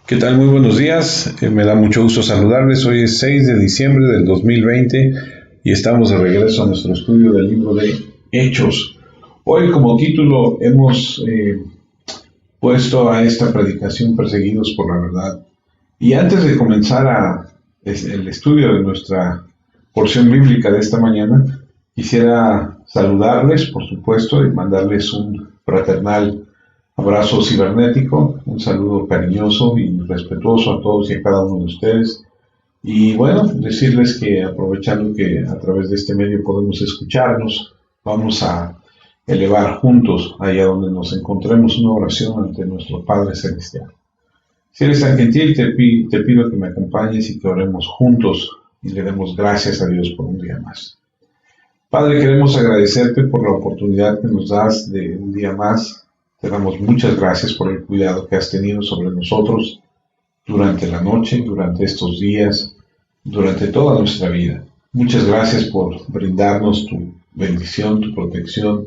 ¿Qué tal? Muy buenos días. Me da mucho gusto saludarles. Hoy es 6 de diciembre del 2020 y estamos de regreso a nuestro estudio del libro de Hechos. Hoy como título hemos puesto a esta predicación Perseguidos por la Verdad. Y antes de comenzar el estudio de nuestra porción bíblica de esta mañana, quisiera saludarles, por supuesto, y mandarles un fraternal abrazo cibernético, un saludo cariñoso y respetuoso a todos y a cada uno de ustedes. Y bueno, decirles que aprovechando que a través de este medio podemos escucharnos, vamos a elevar juntos, allá donde nos encontremos, una oración ante nuestro Padre Celestial. Si eres tan gentil, te pido que me acompañes y que oremos juntos y le demos gracias a Dios por un día más. Padre, queremos agradecerte por la oportunidad que nos das de un día más. Te damos muchas gracias por el cuidado que has tenido sobre nosotros durante la noche, durante estos días, durante toda nuestra vida. Muchas gracias por brindarnos tu bendición, tu protección,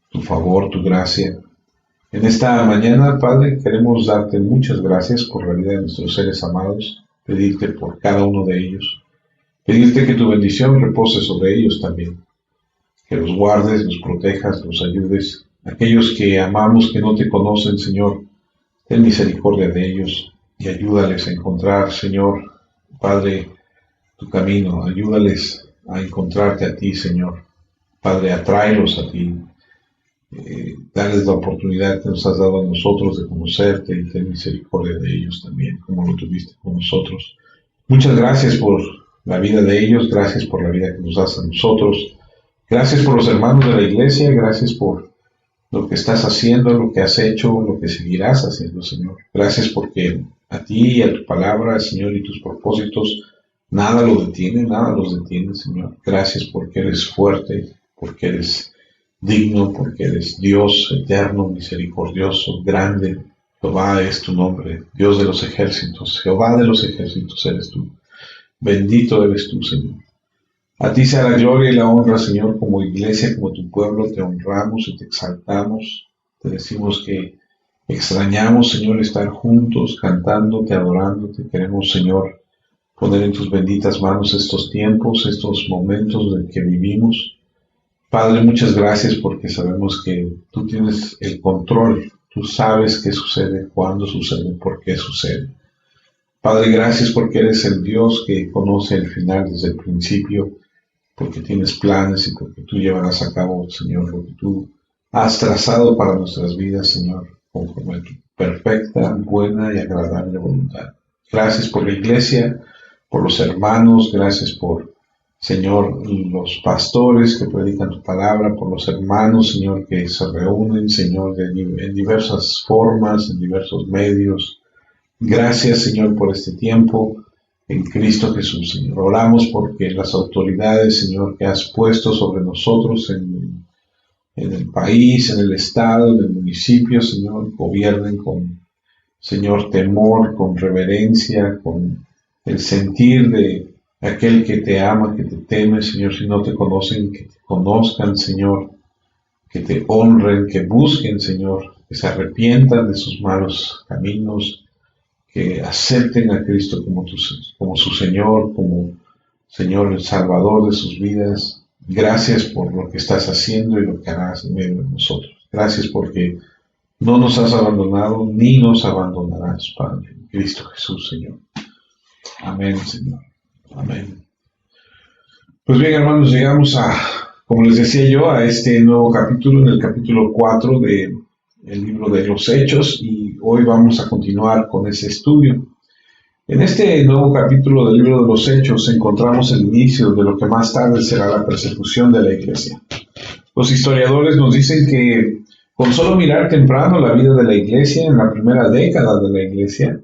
tu favor, tu gracia. En esta mañana, Padre, queremos darte muchas gracias por la vida de nuestros seres amados, pedirte por cada uno de ellos, pedirte que tu bendición repose sobre ellos también, que los guardes, los protejas, los ayudes. Aquellos que amamos, que no te conocen, Señor, ten misericordia de ellos y ayúdales a encontrar, Señor, Padre, tu camino. Ayúdales a encontrarte a ti, Señor. Padre, atráelos a ti. Dales la oportunidad que nos has dado a nosotros de conocerte y ten misericordia de ellos también, como lo tuviste con nosotros. Muchas gracias por la vida de ellos, gracias por la vida que nos das a nosotros. Gracias por los hermanos de la iglesia, gracias por lo que estás haciendo, lo que has hecho, lo que seguirás haciendo, Señor. Gracias porque a ti y a tu palabra, Señor, y tus propósitos, nada lo detiene, nada los detiene, Señor. Gracias porque eres fuerte, porque eres digno, porque eres Dios eterno, misericordioso, grande. Jehová es tu nombre, Dios de los ejércitos, Jehová de los ejércitos eres tú. Bendito eres tú, Señor. A ti sea la gloria y la honra, Señor, como iglesia, como tu pueblo, te honramos y te exaltamos. Te decimos que extrañamos, Señor, estar juntos, cantándote, adorándote. Queremos, Señor, poner en tus benditas manos estos tiempos, estos momentos en que vivimos. Padre, muchas gracias porque sabemos que tú tienes el control. Tú sabes qué sucede, cuándo sucede, por qué sucede. Padre, gracias porque eres el Dios que conoce el final desde el principio, porque tienes planes y porque tú llevarás a cabo, Señor, lo que tú has trazado para nuestras vidas, Señor, conforme a tu perfecta, buena y agradable voluntad. Gracias por la iglesia, por los hermanos, gracias por, Señor, los pastores que predican tu palabra, por los hermanos, Señor, que se reúnen, Señor, en diversas formas, en diversos medios. Gracias, Señor, por este tiempo en Cristo Jesús, Señor. Oramos porque las autoridades, Señor, que has puesto sobre nosotros en el país, en el estado, en el municipio, Señor, gobiernen con, Señor, temor, con reverencia, con el sentir de aquel que te ama, que te teme, Señor. Si no te conocen, que te conozcan, Señor, que te honren, que busquen, Señor, que se arrepientan de sus malos caminos, que acepten a Cristo como su Señor, como Señor el Salvador de sus vidas. Gracias por lo que estás haciendo y lo que harás en medio de nosotros. Gracias porque no nos has abandonado ni nos abandonarás, Padre, en Cristo Jesús, Señor. Amén, Señor. Amén. Pues bien, hermanos, llegamos como les decía yo, a este nuevo capítulo, en el capítulo 4 del libro de los Hechos, y hoy vamos a continuar con ese estudio. En este nuevo capítulo del libro de los Hechos encontramos el inicio de lo que más tarde será la persecución de la iglesia. Los historiadores nos dicen que con solo mirar temprano la vida de la iglesia, en la primera década de la iglesia,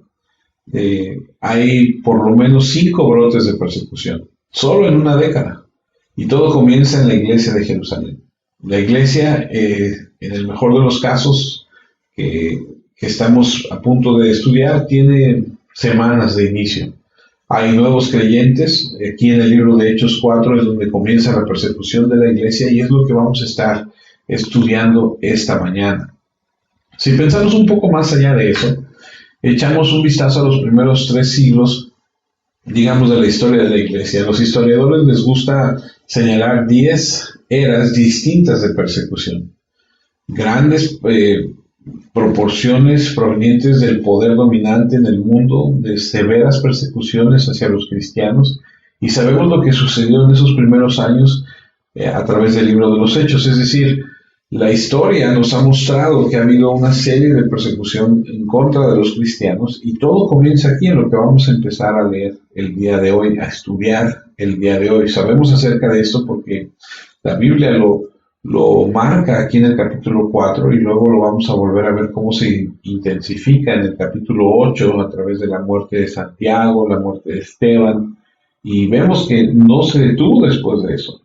hay por lo menos 5 brotes de persecución, solo en una década. Y todo comienza en la iglesia de Jerusalén. La iglesia, en el mejor de los casos, que estamos a punto de estudiar, tiene semanas de inicio. Hay nuevos creyentes. Aquí en el libro de Hechos 4 es donde comienza la persecución de la iglesia y es lo que vamos a estar estudiando esta mañana. Si pensamos un poco más allá de eso, echamos un vistazo a los primeros 3 siglos, digamos, de la historia de la Iglesia, a los historiadores les gusta señalar 10 eras distintas de persecución. Grandes proporciones provenientes del poder dominante en el mundo, de severas persecuciones hacia los cristianos, y sabemos lo que sucedió en esos primeros años a través del libro de los Hechos. Es decir, la historia nos ha mostrado que ha habido una serie de persecución en contra de los cristianos, y todo comienza aquí en lo que vamos a empezar a leer el día de hoy, a estudiar el día de hoy. Sabemos acerca de esto porque la Biblia lo marca aquí en el capítulo 4, y luego lo vamos a volver a ver cómo se intensifica en el capítulo 8 a través de la muerte de Santiago, la muerte de Esteban, y vemos que no se detuvo después de eso.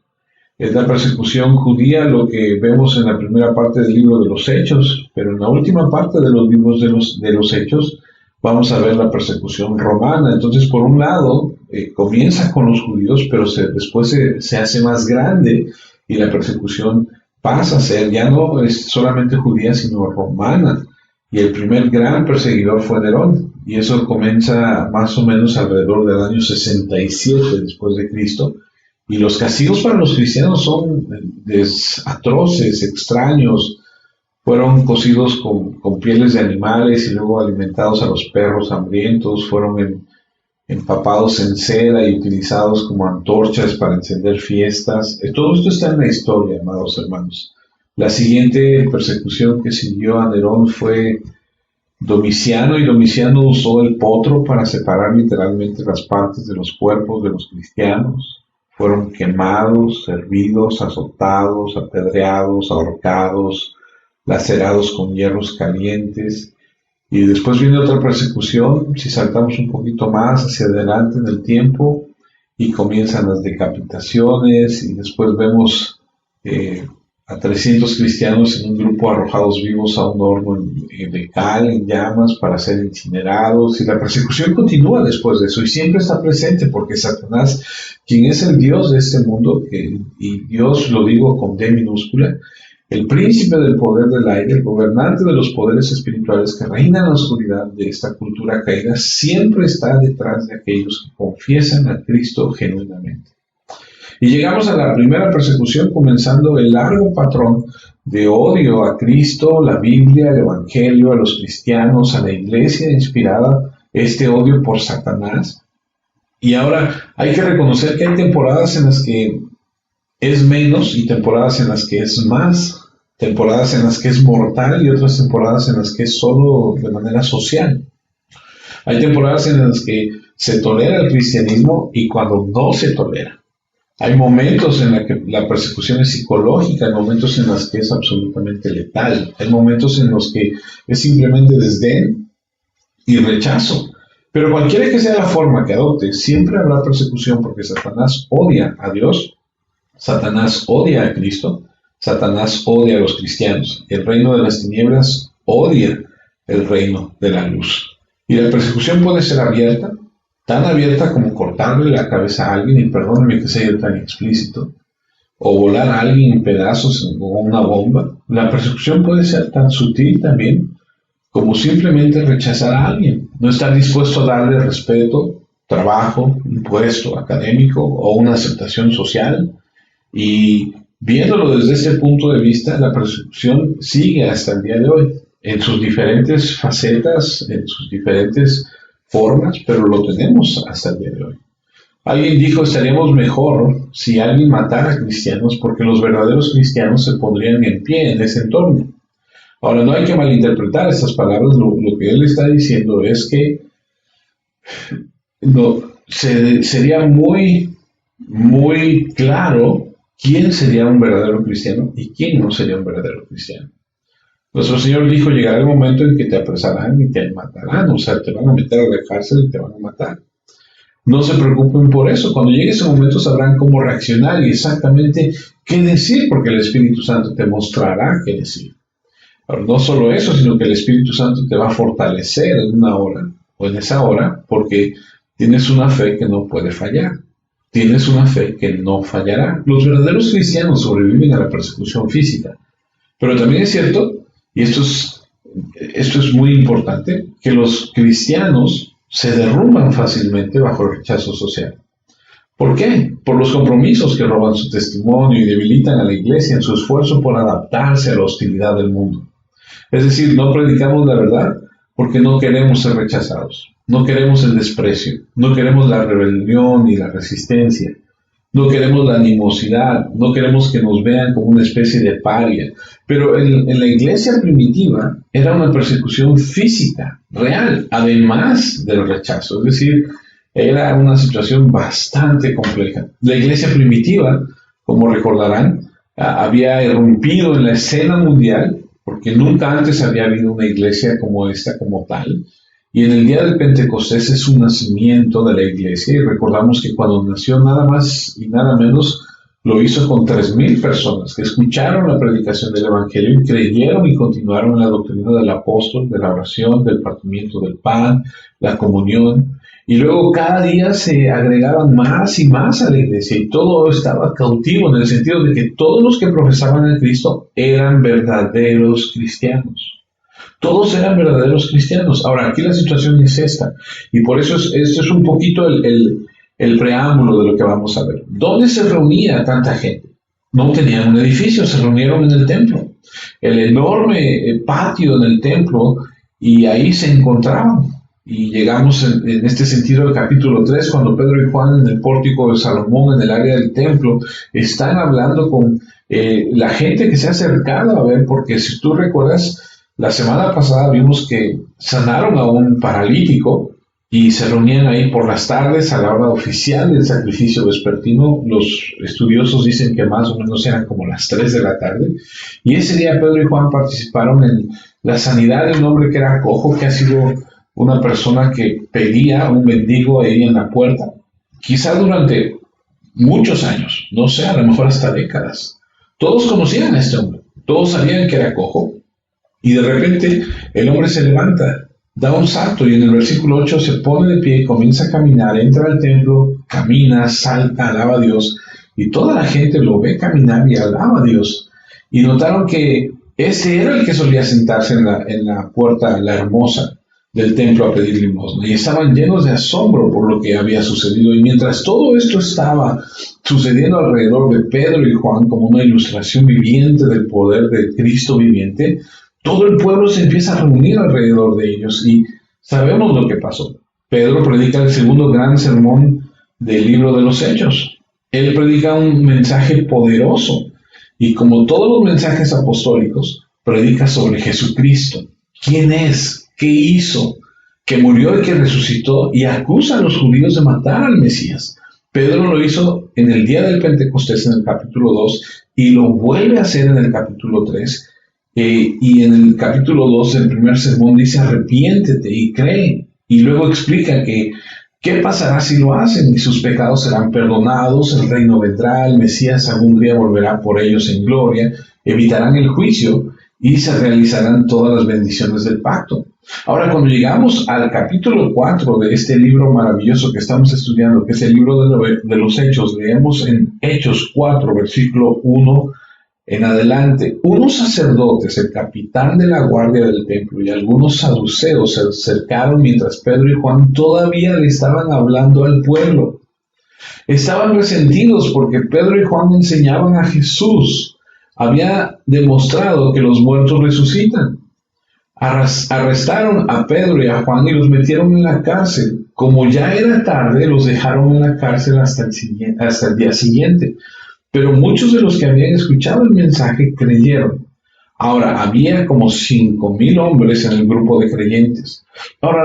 Es la persecución judía lo que vemos en la primera parte del libro de los Hechos, pero en la última parte de los libros de los Hechos vamos a ver la persecución romana. Entonces, por un lado, comienza con los judíos, pero después se hace más grande, y la persecución pasa a ser, ya no es solamente judía, sino romana. Y el primer gran perseguidor fue Nerón, y eso comienza más o menos alrededor del año 67 después de Cristo. Y los castigos para los cristianos son atroces, extraños. Fueron cocidos con pieles de animales y luego alimentados a los perros hambrientos. Fueron empapados en cera y utilizados como antorchas para encender fiestas. Todo esto está en la historia, amados hermanos. La siguiente persecución que siguió a Nerón fue Domiciano, y Domiciano usó el potro para separar literalmente las partes de los cuerpos de los cristianos. Fueron quemados, hervidos, azotados, apedreados, ahorcados, lacerados con hierros calientes. Y después viene otra persecución, si saltamos un poquito más hacia adelante en el tiempo, y comienzan las decapitaciones, y después vemos a 300 cristianos en un grupo arrojados vivos a un horno de cal en llamas para ser incinerados, y la persecución continúa después de eso, y siempre está presente porque Satanás, quien es el Dios de este mundo, y Dios lo digo con D minúscula, el príncipe del poder del aire, el gobernante de los poderes espirituales que reinan en la oscuridad de esta cultura caída, siempre está detrás de aquellos que confiesan a Cristo genuinamente. Y llegamos a la primera persecución, comenzando el largo patrón de odio a Cristo, la Biblia, el Evangelio, a los cristianos, a la iglesia inspirada, este odio por Satanás. Y ahora hay que reconocer que hay temporadas en las que es menos y temporadas en las que es más, temporadas en las que es mortal y otras temporadas en las que es solo de manera social. Hay temporadas en las que se tolera el cristianismo y cuando no se tolera. Hay momentos en los que la persecución es psicológica, hay momentos en los que es absolutamente letal, hay momentos en los que es simplemente desdén y rechazo. Pero cualquiera que sea la forma que adopte, siempre habrá persecución porque Satanás odia a Dios, Satanás odia a Cristo, Satanás odia a los cristianos. El reino de las tinieblas odia el reino de la luz. Y la persecución puede ser abierta, tan abierta como cortarle la cabeza a alguien, y perdónenme que sea tan explícito, o volar a alguien en pedazos con una bomba. La persecución puede ser tan sutil también como simplemente rechazar a alguien, no estar dispuesto a darle respeto, trabajo, un puesto académico o una aceptación social. Y viéndolo desde ese punto de vista, la persecución sigue hasta el día de hoy, en sus diferentes facetas, en sus diferentes formas, pero lo tenemos hasta el día de hoy. Alguien dijo, estaríamos mejor si alguien matara a cristianos porque los verdaderos cristianos se pondrían en pie en ese entorno. Ahora, no hay que malinterpretar estas palabras, lo que él está diciendo es que sería muy claro quién sería un verdadero cristiano y quién no sería un verdadero cristiano. Nuestro Señor dijo, llegará el momento en que te apresarán y te matarán, o sea, te van a meter a la cárcel y te van a matar. No se preocupen por eso, cuando llegue ese momento sabrán cómo reaccionar y exactamente qué decir, porque el Espíritu Santo te mostrará qué decir. Ahora, no solo eso, sino que el Espíritu Santo te va a fortalecer en una hora, o en esa hora, porque tienes una fe que no puede fallar. Tienes una fe que no fallará. Los verdaderos cristianos sobreviven a la persecución física. Pero también es cierto, y esto es esto es muy importante, que los cristianos se derrumban fácilmente bajo el rechazo social. ¿Por qué? Por los compromisos que roban su testimonio y debilitan a la iglesia en su esfuerzo por adaptarse a la hostilidad del mundo. Es decir, no predicamos la verdad porque no queremos ser rechazados, no queremos el desprecio, no queremos la rebelión y la resistencia, no queremos la animosidad, no queremos que nos vean como una especie de paria. Pero en la iglesia primitiva era una persecución física, real, además del rechazo. Es decir, era una situación bastante compleja. La iglesia primitiva, como recordarán, había irrumpido en la escena mundial, porque nunca antes había habido una iglesia como esta, como tal. Y en el día del Pentecostés es un nacimiento de la iglesia, y recordamos que cuando nació nada más y nada menos lo hizo con 3,000 personas que escucharon la predicación del Evangelio y creyeron y continuaron en la doctrina del apóstol, de la oración, del partimiento del pan, la comunión. Y luego cada día se agregaban más y más a la iglesia y todo estaba cautivo en el sentido de que todos los que profesaban a Cristo eran verdaderos cristianos. Todos eran verdaderos cristianos. Ahora, aquí la situación es esta, y por eso esto es un poquito el preámbulo de lo que vamos a ver. ¿Dónde se reunía tanta gente? No tenían un edificio, se reunieron en el templo. El enorme patio en el templo, y ahí se encontraban. Y llegamos en este sentido al capítulo 3, cuando Pedro y Juan en el pórtico de Salomón, en el área del templo, están hablando con la gente que se ha acercado a ver, porque si tú recuerdas, la semana pasada vimos que sanaron a un paralítico y se reunían ahí por las tardes a la hora oficial del sacrificio vespertino. Los estudiosos dicen que más o menos eran como las 3 de la tarde. Y ese día Pedro y Juan participaron en la sanidad de un hombre que era cojo, que ha sido una persona que pedía, un mendigo ahí en la puerta, quizá durante muchos años, no sé, a lo mejor hasta décadas. Todos conocían a este hombre, todos sabían que era cojo. Y de repente el hombre se levanta, da un salto y en el versículo 8 se pone de pie, comienza a caminar, entra al templo, camina, salta, alaba a Dios. Y toda la gente lo ve caminar y alaba a Dios. Y notaron que ese era el que solía sentarse en la puerta, la hermosa, del templo a pedir limosna. Y estaban llenos de asombro por lo que había sucedido. Y mientras todo esto estaba sucediendo alrededor de Pedro y Juan como una ilustración viviente del poder de Cristo viviente, todo el pueblo se empieza a reunir alrededor de ellos y sabemos lo que pasó. Pedro predica el segundo gran sermón del libro de los Hechos. Él predica un mensaje poderoso y como todos los mensajes apostólicos, predica sobre Jesucristo. ¿Quién es? ¿Qué hizo? Que murió y que resucitó, y acusa a los judíos de matar al Mesías. Pedro lo hizo en el día del Pentecostés en el capítulo 2 y lo vuelve a hacer en el capítulo 3. Y en el capítulo 2 del primer sermón dice: arrepiéntete y cree. Y luego explica que qué pasará si lo hacen, y sus pecados serán perdonados, el reino vendrá, el Mesías algún día volverá por ellos en gloria, evitarán el juicio y se realizarán todas las bendiciones del pacto. Ahora, cuando llegamos al capítulo 4 de este libro maravilloso que estamos estudiando, que es el libro de los Hechos, leemos en Hechos 4, versículo 1 en adelante: unos sacerdotes, el capitán de la guardia del templo y algunos saduceos se acercaron mientras Pedro y Juan todavía le estaban hablando al pueblo. Estaban resentidos porque Pedro y Juan enseñaban a Jesús. Había demostrado que los muertos resucitan. Arrestaron a Pedro y a Juan y los metieron en la cárcel. Como ya era tarde, los dejaron en la cárcel hasta el día siguiente. Pero muchos de los que habían escuchado el mensaje creyeron. Ahora, había como 5,000 hombres en el grupo de creyentes. Ahora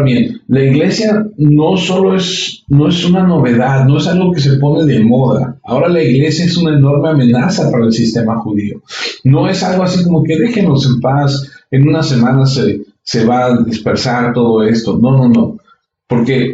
bien, la iglesia no es una novedad, no es algo que se pone de moda. Ahora la iglesia es una enorme amenaza para el sistema judío. No es algo así como que déjenos en paz, en una semana se va a dispersar todo esto. No. Porque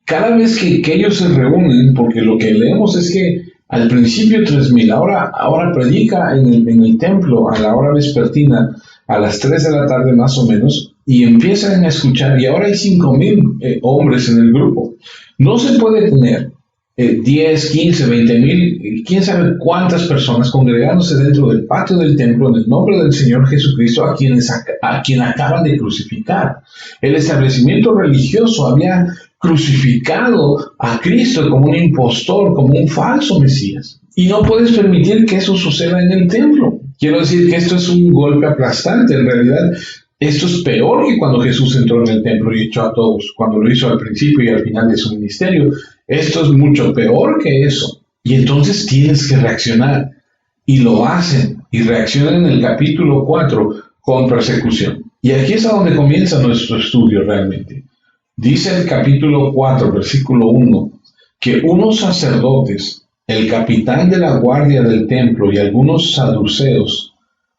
cada vez que ellos se reúnen, porque lo que leemos es que al principio 3,000, ahora predica en el templo a la hora vespertina, a las 3 de la tarde más o menos, y empiezan a escuchar, y ahora hay 5,000 hombres en el grupo. No se puede tener 10, 15, 20 mil, quién sabe cuántas personas congregándose dentro del patio del templo en el nombre del Señor Jesucristo a quien acaban de crucificar. El establecimiento religioso había crucificado a Cristo como un impostor, como un falso Mesías. Y no puedes permitir que eso suceda en el templo. Quiero decir que esto es un golpe aplastante. En realidad, esto es peor que cuando Jesús entró en el templo y echó a todos, cuando lo hizo al principio y al final de su ministerio. Esto es mucho peor que eso. Y entonces tienes que reaccionar. Y lo hacen. Y reaccionan en el capítulo 4 con persecución. Y aquí es a donde comienza nuestro estudio realmente. Dice el capítulo 4, versículo 1, que unos sacerdotes, el capitán de la guardia del templo y algunos saduceos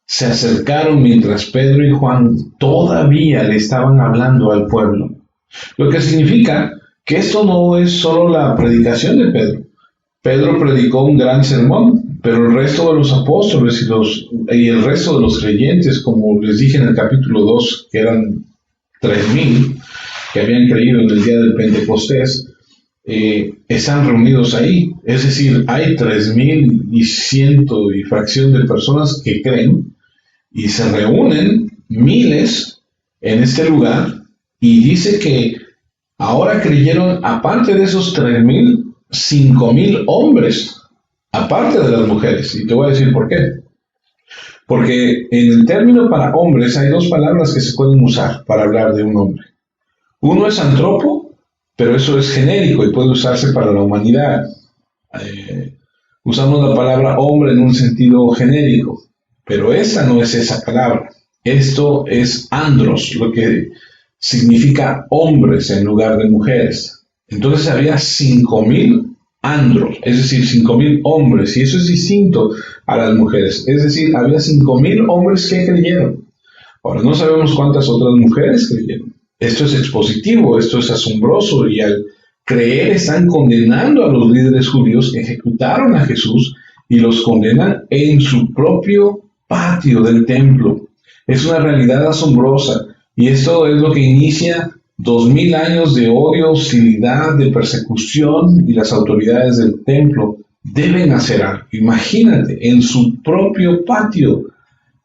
se acercaron mientras Pedro y Juan todavía le estaban hablando al pueblo. Lo que significa que esto no es solo la predicación de Pedro. Pedro predicó un gran sermón, pero el resto de los apóstoles y el resto de los creyentes, como les dije en el capítulo 2, que eran 3,000 que habían creído en el día del Pentecostés, están reunidos ahí. Es decir, hay 3,100 y fracción de personas que creen y se reúnen miles en este lugar, y dice que ahora creyeron, aparte de esos 3,000, 5,000 hombres, aparte de las mujeres. Y te voy a decir por qué. Porque en el término para hombres hay dos palabras que se pueden usar para hablar de un hombre. Uno es antropo, pero eso es genérico y puede usarse para la humanidad. Usamos la palabra hombre en un sentido genérico, pero esa no es esa palabra. Esto es andros, lo que significa hombres en lugar de mujeres. Entonces había 5,000 andros, es decir, 5,000 hombres, y eso es distinto a las mujeres. Es decir, había 5,000 hombres que creyeron. Ahora, no sabemos cuántas otras mujeres creyeron. Esto es expositivo, esto es asombroso, y al creer están condenando a los líderes judíos que ejecutaron a Jesús, y los condenan en su propio patio del templo. Es una realidad asombrosa, y esto es lo que inicia 2,000 años de odio, hostilidad, de persecución, y las autoridades del templo deben hacer algo. Imagínate, en su propio patio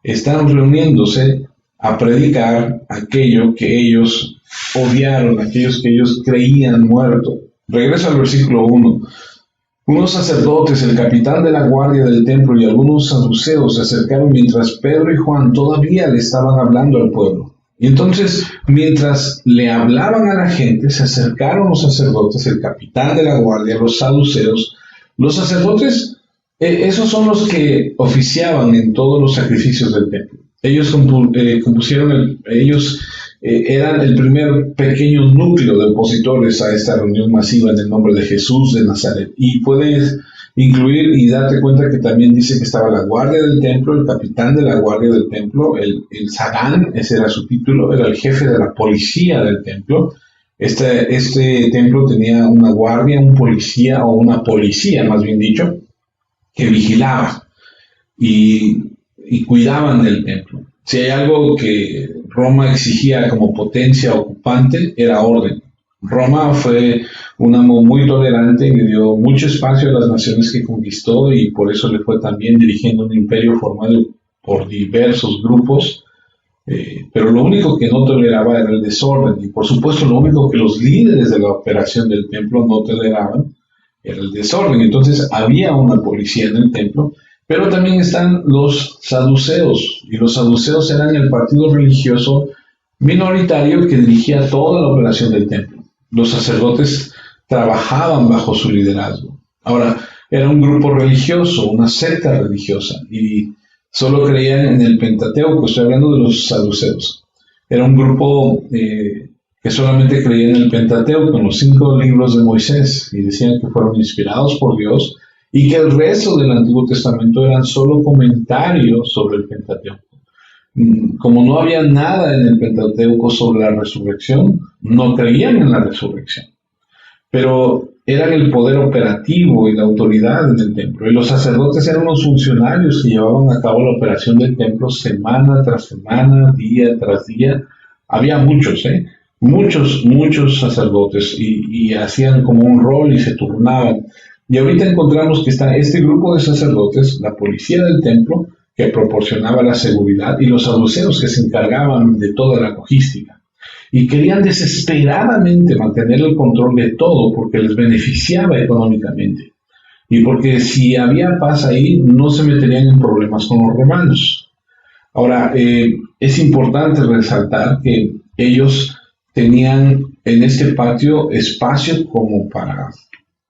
están reuniéndose a predicar aquello que ellos odiaron, aquellos que ellos creían muerto. Regreso al versículo 1. Unos sacerdotes, el capitán de la guardia del templo y algunos saduceos se acercaron mientras Pedro y Juan todavía le estaban hablando al pueblo. Y entonces, mientras le hablaban a la gente, se acercaron los sacerdotes, el capitán de la guardia, los saduceos. Los sacerdotes, esos son los que oficiaban en todos los sacrificios del templo. Ellos eran el primer pequeño núcleo de opositores a esta reunión masiva en el nombre de Jesús de Nazaret. Y puedes incluir y darte cuenta que también dice que estaba la guardia del templo, el capitán de la guardia del templo, el Sagán, ese era su título, era el jefe de la policía del templo. Este templo tenía una guardia, un policía, o una policía más bien dicho, que vigilaba y cuidaban del templo. Si hay algo que Roma exigía como potencia ocupante, era orden. Roma fue un amo muy tolerante y le dio mucho espacio a las naciones que conquistó, y por eso le fue también dirigiendo un imperio formado por diversos grupos, pero lo único que no toleraba era el desorden, y por supuesto lo único que los líderes de la operación del templo no toleraban era el desorden. Entonces había una policía en el templo, pero también están los saduceos, y los saduceos eran el partido religioso minoritario que dirigía toda la operación del templo. Los sacerdotes trabajaban bajo su liderazgo. Ahora, era un grupo religioso, una secta religiosa, y solo creían en el Pentateuco. Estoy hablando de los saduceos. Era un grupo que solamente creía en el Pentateuco, en los 5 libros de Moisés, y decían que fueron inspirados por Dios, y que el resto del Antiguo Testamento eran solo comentarios sobre el Pentateuco. Como no había nada en el Pentateuco sobre la resurrección, no creían en la resurrección. Pero eran el poder operativo y la autoridad en el templo. Y los sacerdotes eran los funcionarios que llevaban a cabo la operación del templo semana tras semana, día tras día. Había muchos, muchos sacerdotes y hacían como un rol y se turnaban. Y ahorita encontramos que está este grupo de sacerdotes, la policía del templo, que proporcionaba la seguridad, y los saduceos que se encargaban de toda la logística. Y querían desesperadamente mantener el control de todo porque les beneficiaba económicamente. Y porque si había paz ahí, no se meterían en problemas con los romanos. Ahora, es importante resaltar que ellos tenían en este patio espacio como para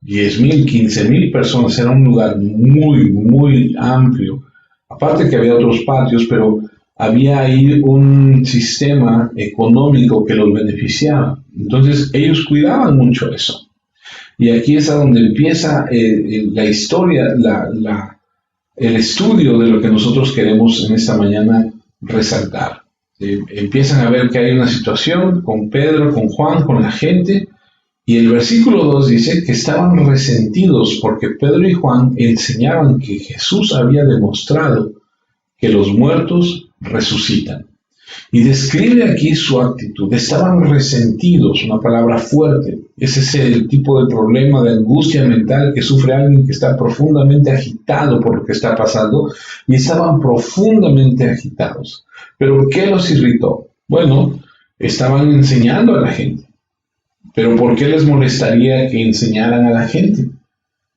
10,000, 15,000 personas. Era un lugar muy amplio. Aparte que había otros patios, pero había ahí un sistema económico que los beneficiaba. Entonces ellos cuidaban mucho eso. Y aquí es a donde empieza la historia, el estudio de lo que nosotros queremos en esta mañana resaltar. Empiezan a ver que hay una situación con Pedro, con Juan, con la gente, y el versículo 2 dice que estaban resentidos porque Pedro y Juan enseñaban que Jesús había demostrado que los muertos resucitan. Y describe aquí su actitud. Estaban resentidos, una palabra fuerte. Ese es el tipo de problema de angustia mental que sufre alguien que está profundamente agitado por lo que está pasando. Y estaban profundamente agitados. ¿Pero qué los irritó? Bueno, estaban enseñando a la gente. ¿Pero por qué les molestaría que enseñaran a la gente?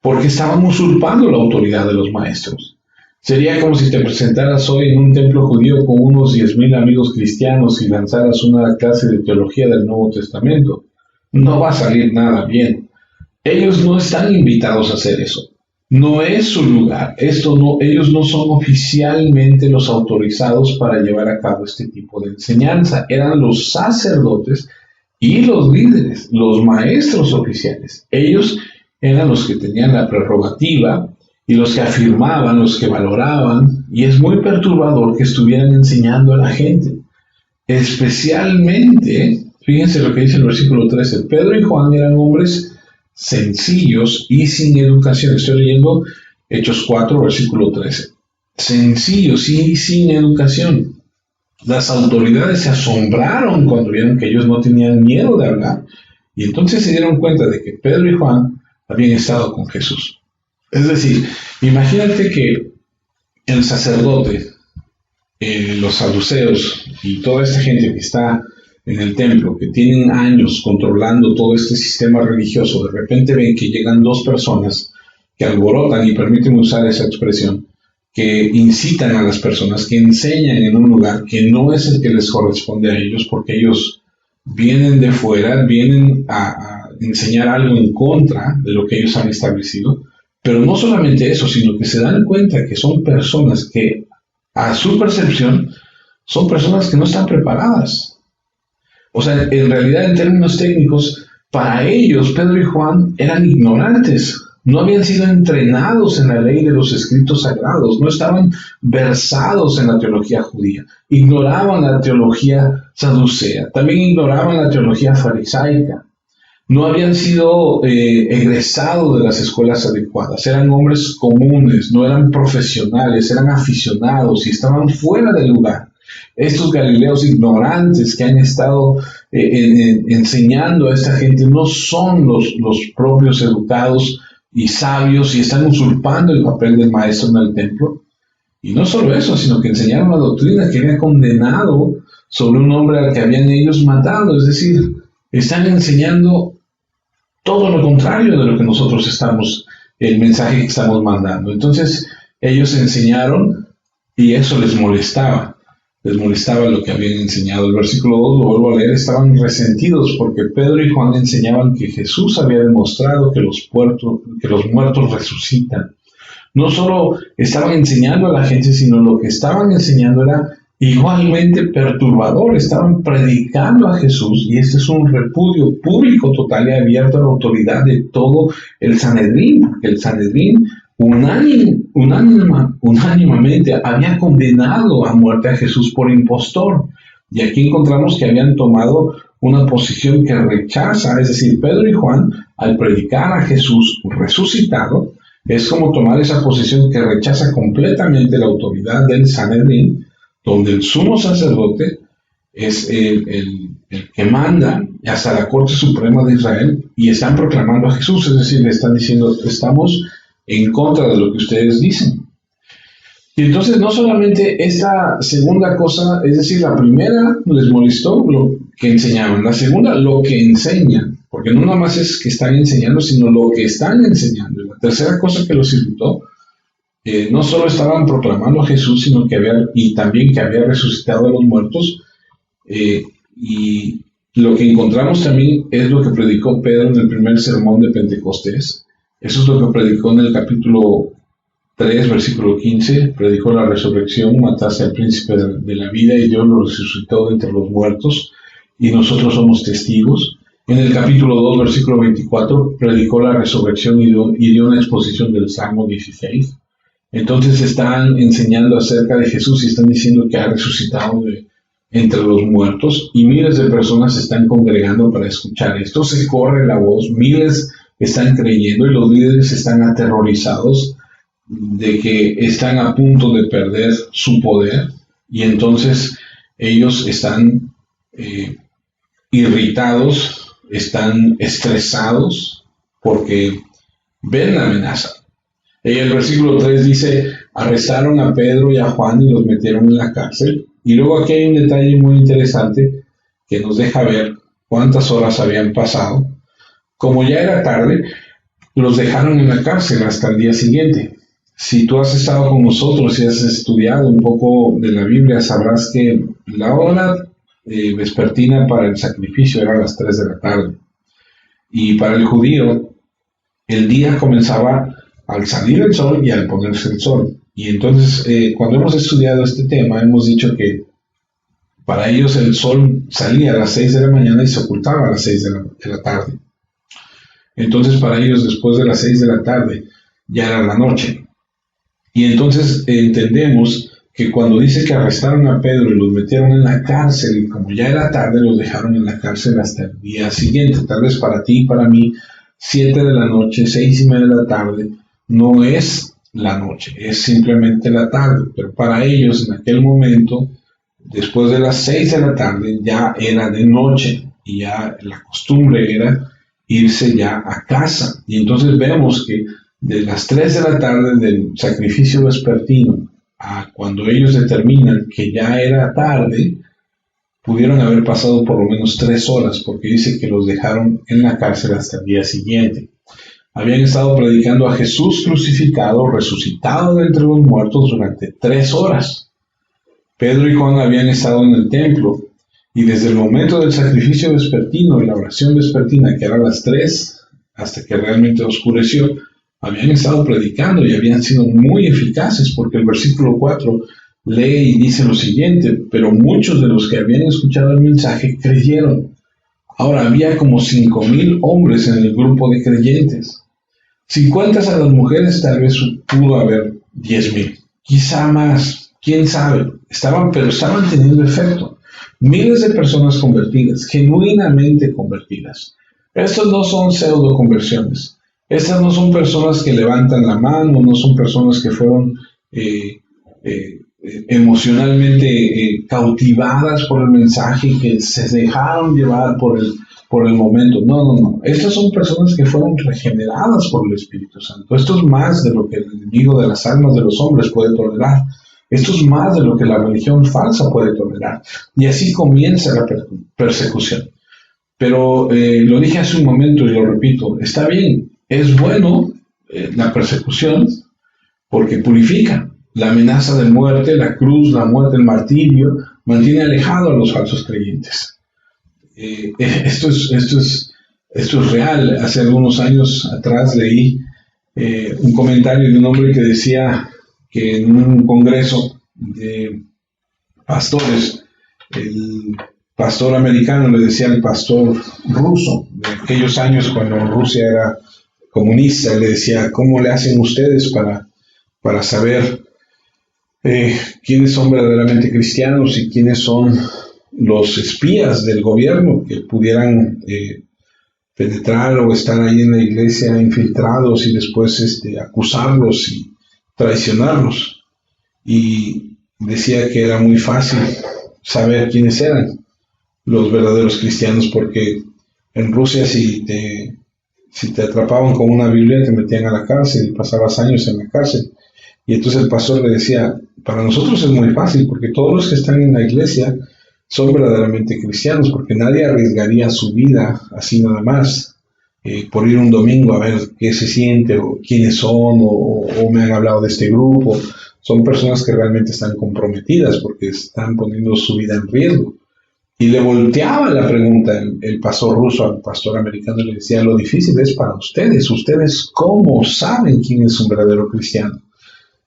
Porque estaban usurpando la autoridad de los maestros. Sería como si te presentaras hoy en un templo judío con unos 10,000 amigos cristianos y lanzaras una clase de teología del Nuevo Testamento. No va a salir nada bien. Ellos no están invitados a hacer eso. No es su lugar. Ellos no son oficialmente los autorizados para llevar a cabo este tipo de enseñanza. Eran los sacerdotes y los líderes, los maestros oficiales. Ellos eran los que tenían la prerrogativa y los que afirmaban, los que valoraban, y es muy perturbador que estuvieran enseñando a la gente. Especialmente, fíjense lo que dice el versículo 13, Pedro y Juan eran hombres sencillos y sin educación. Estoy leyendo Hechos 4, versículo 13. Sencillos y sin educación. Las autoridades se asombraron cuando vieron que ellos no tenían miedo de hablar, y entonces se dieron cuenta de que Pedro y Juan habían estado con Jesús. Es decir, imagínate que el sacerdote, los saduceos y toda esta gente que está en el templo, que tienen años controlando todo este sistema religioso, de repente ven que llegan dos personas que alborotan, y permíteme usar esa expresión, que incitan a las personas, que enseñan en un lugar que no es el que les corresponde a ellos, porque ellos vienen de fuera, vienen a enseñar algo en contra de lo que ellos han establecido. Pero no solamente eso, sino que se dan cuenta que son personas que, a su percepción, son personas que no están preparadas. O sea, en realidad, en términos técnicos, para ellos, Pedro y Juan eran ignorantes. No habían sido entrenados en la ley de los escritos sagrados, no estaban versados en la teología judía, ignoraban la teología saducea, también ignoraban la teología farisaica, no habían sido egresados de las escuelas adecuadas, eran hombres comunes, no eran profesionales, eran aficionados y estaban fuera del lugar. Estos galileos ignorantes que han estado enseñando a esta gente no son los propios educados y sabios, y están usurpando el papel del maestro en el templo. Y no solo eso, sino que enseñaron la doctrina que había condenado sobre un hombre al que habían ellos matado. Es decir, están enseñando todo lo contrario de lo que nosotros el mensaje que estamos mandando. Entonces, ellos enseñaron y eso les molestaba lo que habían enseñado. El versículo 2, lo vuelvo a leer, estaban resentidos porque Pedro y Juan enseñaban que Jesús había demostrado que los muertos resucitan. No solo estaban enseñando a la gente, sino lo que estaban enseñando era igualmente perturbador. Estaban predicando a Jesús, y este es un repudio público total y abierto a la autoridad de todo el Sanedrín, porque el Sanedrín unánimemente había condenado a muerte a Jesús por impostor. Y aquí encontramos que habían tomado una posición que rechaza, es decir, Pedro y Juan, al predicar a Jesús resucitado, es como tomar esa posición que rechaza completamente la autoridad del Sanedrín, donde el sumo sacerdote es el el que manda, hasta la Corte Suprema de Israel, y están proclamando a Jesús, es decir, le están diciendo, estamos en contra de lo que ustedes dicen. Y entonces no solamente esta segunda cosa, es decir, la primera les molestó lo que enseñaban, la segunda lo que enseñan, porque no nada más es que están enseñando, sino lo que están enseñando. Y la tercera cosa que los irritó, no solo estaban proclamando a Jesús, sino que también que había resucitado a los muertos, y lo que encontramos también es lo que predicó Pedro en el primer sermón de Pentecostés. Eso es lo que predicó en el capítulo 3, versículo 15, predicó la resurrección, mataste al príncipe de la vida y Dios lo resucitó de entre los muertos y nosotros somos testigos. En el capítulo 2, versículo 24, predicó la resurrección y dio una exposición del Salmo 16. Entonces están enseñando acerca de Jesús y están diciendo que ha resucitado entre los muertos y miles de personas se están congregando para escuchar esto. Se corre la voz, miles están creyendo y los líderes están aterrorizados de que están a punto de perder su poder y entonces ellos están irritados, están estresados porque ven la amenaza. Y el versículo 3 dice, arrestaron a Pedro y a Juan y los metieron en la cárcel. Y luego aquí hay un detalle muy interesante que nos deja ver cuántas horas habían pasado. Como ya era tarde, los dejaron en la cárcel hasta el día siguiente. Si tú has estado con nosotros y has estudiado un poco de la Biblia, sabrás que la hora vespertina para el sacrificio era a las 3 de la tarde. Y para el judío, el día comenzaba al salir el sol y al ponerse el sol. Y entonces, cuando hemos estudiado este tema, hemos dicho que para ellos el sol salía a las 6 de la mañana y se ocultaba a las 6 de la tarde. Entonces, para ellos, después de las 6 de la tarde, ya era la noche. Y entonces entendemos que cuando dice que arrestaron a Pedro y los metieron en la cárcel, y como ya era tarde, los dejaron en la cárcel hasta el día siguiente. Tal vez para ti y para mí, 7 de la noche, 6:30 de la tarde, no es la noche, es simplemente la tarde. Pero para ellos, en aquel momento, después de las 6 de la tarde, ya era de noche, y ya la costumbre era irse ya a casa. Y entonces vemos que de las 3 de la tarde del sacrificio vespertino a cuando ellos determinan que ya era tarde, pudieron haber pasado por lo menos 3 horas, porque dice que los dejaron en la cárcel hasta el día siguiente. Habían estado predicando a Jesús crucificado, resucitado de entre los muertos durante 3 horas. Pedro y Juan habían estado en el templo, y desde el momento del sacrificio vespertino y la oración vespertina, que era a las 3, hasta que realmente oscureció, habían estado predicando y habían sido muy eficaces, porque el versículo 4 lee y dice lo siguiente: pero muchos de los que habían escuchado el mensaje creyeron. Ahora había como 5,000 hombres en el grupo de creyentes. Si cuentas a las mujeres, tal vez pudo haber 10,000, quizá más, quién sabe. Pero estaban teniendo efecto. Miles de personas convertidas, genuinamente convertidas. Estas no son pseudo conversiones. Estas no son personas que levantan la mano, no son personas que fueron emocionalmente cautivadas por el mensaje y que se dejaron llevar por el momento. No. Estas son personas que fueron regeneradas por el Espíritu Santo. Esto es más de lo que el enemigo de las almas de los hombres puede tolerar. Esto es más de lo que la religión falsa puede tolerar. Y así comienza la persecución. Pero lo dije hace un momento y lo repito, está bien, es bueno la persecución porque purifica. La amenaza de muerte, la cruz, la muerte, el martirio, mantiene alejado a los falsos creyentes. Esto es real. Hace algunos años atrás leí un comentario de un hombre que decía que en un congreso de pastores, el pastor americano le decía al pastor ruso de aquellos años cuando Rusia era comunista, le decía: ¿cómo le hacen ustedes para saber quiénes son verdaderamente cristianos y quiénes son los espías del gobierno que pudieran penetrar o estar ahí en la iglesia infiltrados y después acusarlos y traicionarlos? Y decía que era muy fácil saber quiénes eran, los verdaderos cristianos, porque en Rusia si te atrapaban con una Biblia te metían a la cárcel y pasabas años en la cárcel. Y entonces el pastor le decía, para nosotros es muy fácil, porque todos los que están en la iglesia son verdaderamente cristianos, porque nadie arriesgaría su vida así nada más, por ir un domingo a ver qué se siente, o quiénes son, o me han hablado de este grupo. Son personas que realmente están comprometidas, porque están poniendo su vida en riesgo. Y le volteaba la pregunta el pastor ruso al pastor americano y le decía, lo difícil es para ustedes cómo saben quién es un verdadero cristiano.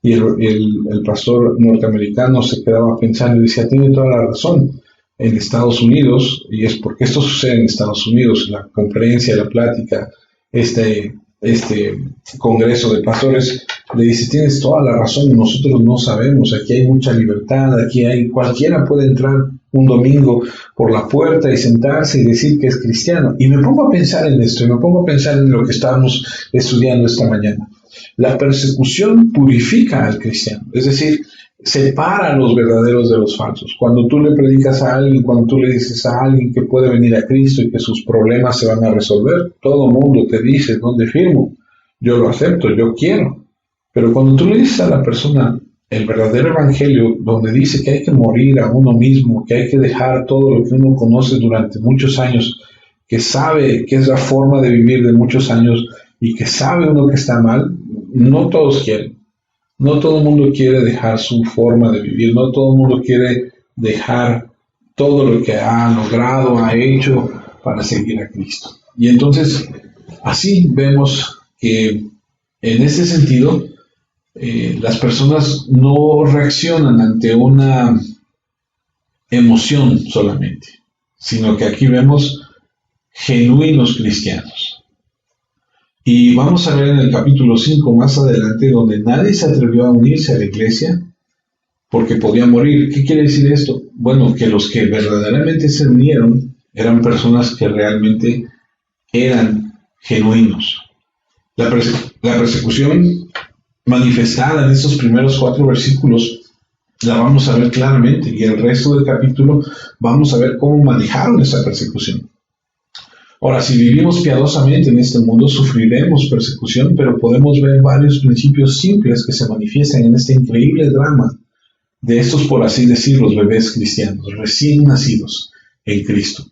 Y el pastor norteamericano se quedaba pensando y decía, tiene toda la razón. En Estados Unidos, y es porque esto sucede en Estados Unidos, la conferencia, la plática, este congreso de pastores, le dice, tienes toda la razón, nosotros no sabemos, aquí hay mucha libertad, cualquiera puede entrar un domingo por la puerta y sentarse y decir que es cristiano. Y me pongo a pensar en esto, y me pongo a pensar en lo que estábamos estudiando esta mañana. La persecución purifica al cristiano, es decir, separa a los verdaderos de los falsos. Cuando tú le predicas a alguien, cuando tú le dices a alguien que puede venir a Cristo y que sus problemas se van a resolver, todo el mundo te dice, ¿dónde firmo? Yo lo acepto, yo quiero. Pero cuando tú le dices a la persona el verdadero evangelio, donde dice que hay que morir a uno mismo, que hay que dejar todo lo que uno conoce durante muchos años, que sabe que es la forma de vivir de muchos años y que sabe uno que está mal, no todos quieren. No todo el mundo quiere dejar su forma de vivir, no todo el mundo quiere dejar todo lo que ha logrado, ha hecho para seguir a Cristo. Y entonces, así vemos que en ese sentido, las personas no reaccionan ante una emoción solamente, sino que aquí vemos genuinos cristianos. Y vamos a ver en el capítulo 5 más adelante, donde nadie se atrevió a unirse a la iglesia porque podía morir. ¿Qué quiere decir esto? Bueno, que los que verdaderamente se unieron eran personas que realmente eran genuinos. La persecución manifestada en estos primeros 4 versículos la vamos a ver claramente, y el resto del capítulo vamos a ver cómo manejaron esa persecución. Ahora, si vivimos piadosamente en este mundo, sufriremos persecución, pero podemos ver varios principios simples que se manifiestan en este increíble drama de estos, por así decir, los bebés cristianos, recién nacidos en Cristo.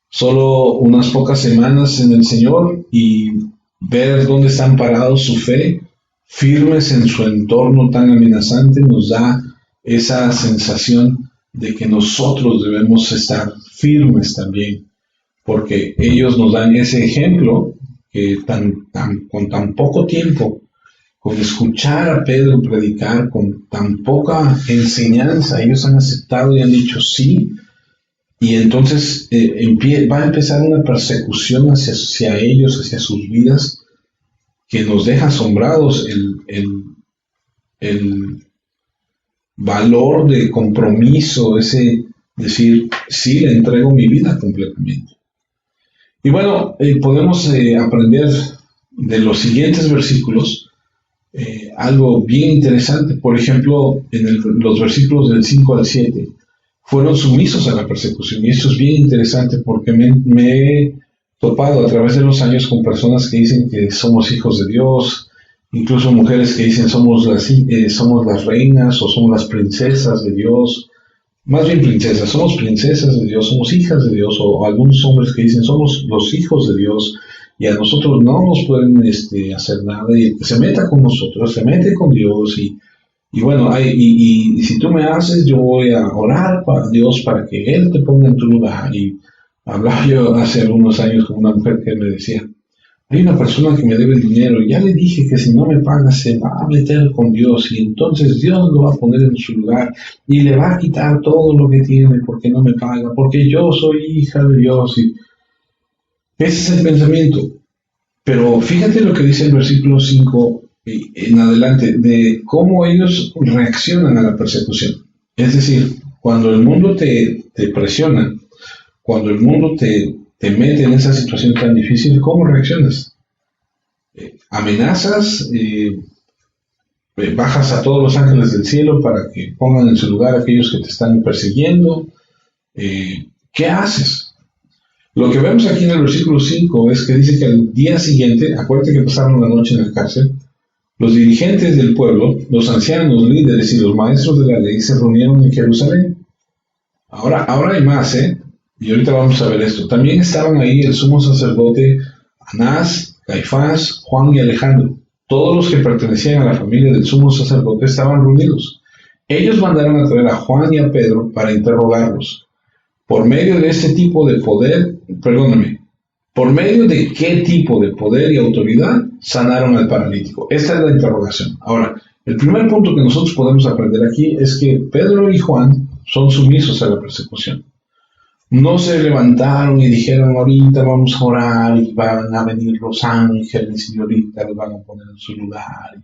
Solo unas pocas semanas en el Señor y ver dónde están parados su fe, firmes en su entorno tan amenazante, nos da esa sensación de que nosotros debemos estar firmes también, porque ellos nos dan ese ejemplo que con tan poco tiempo, con escuchar a Pedro predicar, con tan poca enseñanza, ellos han aceptado y han dicho sí, y entonces va a empezar una persecución hacia ellos, hacia sus vidas, que nos deja asombrados el valor de compromiso, ese decir, sí, le entrego mi vida completamente. Y bueno, podemos aprender de los siguientes versículos algo bien interesante. Por ejemplo, los versículos del 5 al 7 fueron sumisos a la persecución. Y esto es bien interesante porque me he topado a través de los años con personas que dicen que somos hijos de Dios, incluso mujeres que dicen somos las reinas o somos las princesas de Dios. Más bien princesas, somos princesas de Dios, somos hijas de Dios, o algunos hombres que dicen somos los hijos de Dios y a nosotros no nos pueden hacer nada, y el que se meta con nosotros, se mete con Dios, y bueno, y si tú me haces, yo voy a orar para Dios para que Él te ponga en tu lugar. Y hablaba yo hace algunos años con una mujer que me decía, hay una persona que me debe dinero, ya le dije que si no me paga se va a meter con Dios y entonces Dios lo va a poner en su lugar y le va a quitar todo lo que tiene porque no me paga, porque yo soy hija de Dios. Y ese es el pensamiento. Pero fíjate lo que dice el versículo 5 en adelante, de cómo ellos reaccionan a la persecución. Es decir, cuando el mundo te presiona, cuando el mundo te mete en esa situación tan difícil, ¿cómo reaccionas? ¿Amenazas? ¿Bajas a todos los ángeles del cielo para que pongan en su lugar a aquellos que te están persiguiendo? ¿Qué ¿qué haces? Lo que vemos aquí en el versículo 5 es que dice que al día siguiente, acuérdate que pasaron la noche en la cárcel, los dirigentes del pueblo, los ancianos, líderes y los maestros de la ley se reunieron en Jerusalén. Ahora hay más, y ahorita vamos a ver esto. También estaban ahí el sumo sacerdote Anás, Caifás, Juan y Alejandro. Todos los que pertenecían a la familia del sumo sacerdote estaban reunidos. Ellos mandaron a traer a Juan y a Pedro para interrogarlos. ¿Por medio de qué tipo de poder y autoridad sanaron al paralítico? Esta es la interrogación. Ahora, el primer punto que nosotros podemos aprender aquí es que Pedro y Juan son sumisos a la persecución. No se levantaron y dijeron, ahorita vamos a orar y van a venir los ángeles y ahorita los van a poner en su lugar.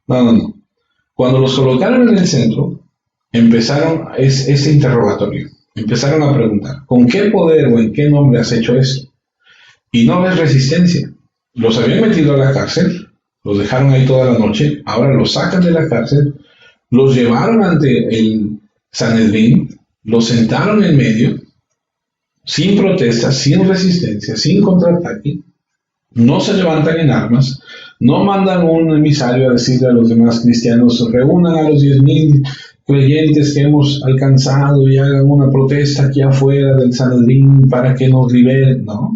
No. Cuando los colocaron en el centro, empezaron ese interrogatorio. Empezaron a preguntar, ¿con qué poder o en qué nombre has hecho esto? Y no ves resistencia. Los habían metido a la cárcel, los dejaron ahí toda la noche, ahora los sacan de la cárcel, los llevaron ante el Sanedrín, los sentaron en medio, sin protesta, sin resistencia, sin contraataque, no se levantan en armas, no mandan un emisario a decirle a los demás cristianos, reúnan a los 10,000 creyentes que hemos alcanzado y hagan una protesta aquí afuera del Sanedrín para que nos liberen, ¿no?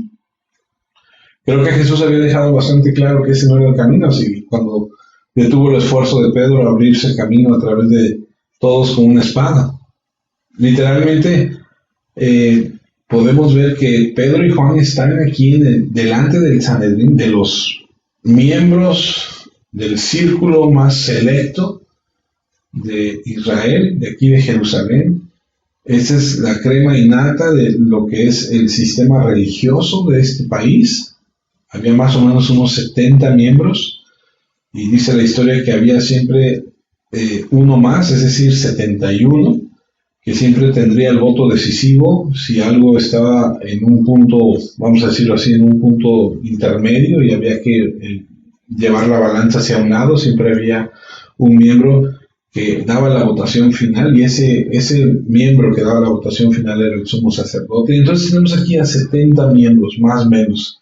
Creo que Jesús había dejado bastante claro que ese no era el camino, así cuando detuvo el esfuerzo de Pedro a abrirse camino a través de todos con una espada. Literalmente, podemos ver que Pedro y Juan están aquí delante del Sanedrín, de los miembros del círculo más selecto de Israel, de aquí de Jerusalén. Esa es la crema innata de lo que es el sistema religioso de este país. Había más o menos unos 70 miembros, y dice la historia que había siempre uno más, es decir, 71, que siempre tendría el voto decisivo si algo estaba en un punto, vamos a decirlo así, en un punto intermedio y había que llevar la balanza hacia un lado. Siempre había un miembro que daba la votación final, y ese miembro que daba la votación final era el sumo sacerdote. Entonces tenemos aquí a 70 miembros, más o menos,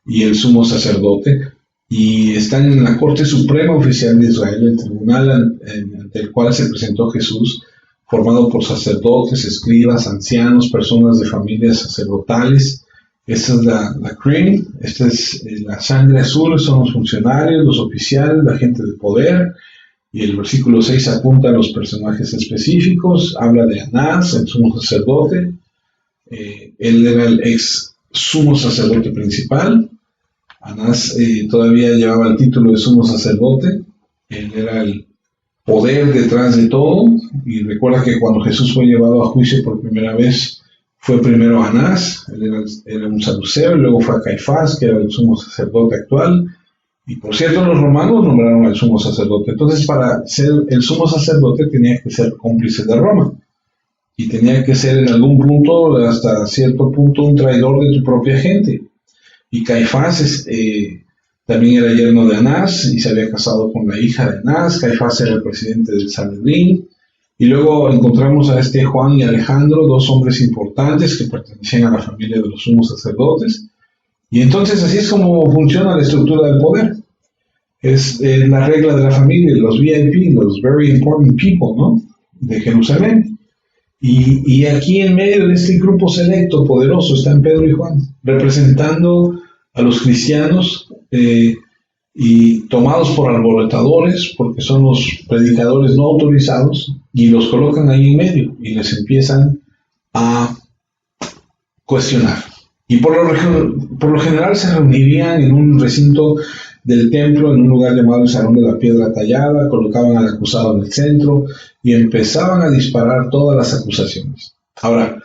y el sumo sacerdote, y están en la Corte Suprema Oficial de Israel, el tribunal ante el cual se presentó Jesús, formado por sacerdotes, escribas, ancianos, personas de familias sacerdotales. Esta es la cream, esta es la sangre azul, son los funcionarios, los oficiales, la gente de poder. Y el versículo 6 apunta a los personajes específicos, habla de Anás, el sumo sacerdote. Él era el ex sumo sacerdote principal. Anás todavía llevaba el título de sumo sacerdote. Él era el poder detrás de todo. Y recuerda que cuando Jesús fue llevado a juicio por primera vez, fue primero Anás, él era un saduceo, y luego fue a Caifás, que era el sumo sacerdote actual. Y por cierto, los romanos nombraron al sumo sacerdote. Entonces, para ser el sumo sacerdote tenía que ser cómplice de Roma. Y tenía que ser en algún punto, hasta cierto punto, un traidor de tu propia gente. Y Caifás también era yerno de Anás y se había casado con la hija de Anás. Caifás era el presidente del Sanedrín. Y luego encontramos a Juan y Alejandro, dos hombres importantes que pertenecían a la familia de los sumos sacerdotes. Y entonces así es como funciona la estructura del poder. Es la regla de la familia, los VIP, los Very Important People, ¿no?, de Jerusalén. Y aquí en medio de este grupo selecto, poderoso, están Pedro y Juan, representando a los cristianos y tomados por alborotadores, porque son los predicadores no autorizados, y los colocan ahí en medio y les empiezan a cuestionar. Y por lo general se reunirían en un recinto del templo, en un lugar llamado el Salón de la Piedra Tallada, colocaban al acusado en el centro y empezaban a disparar todas las acusaciones. Ahora,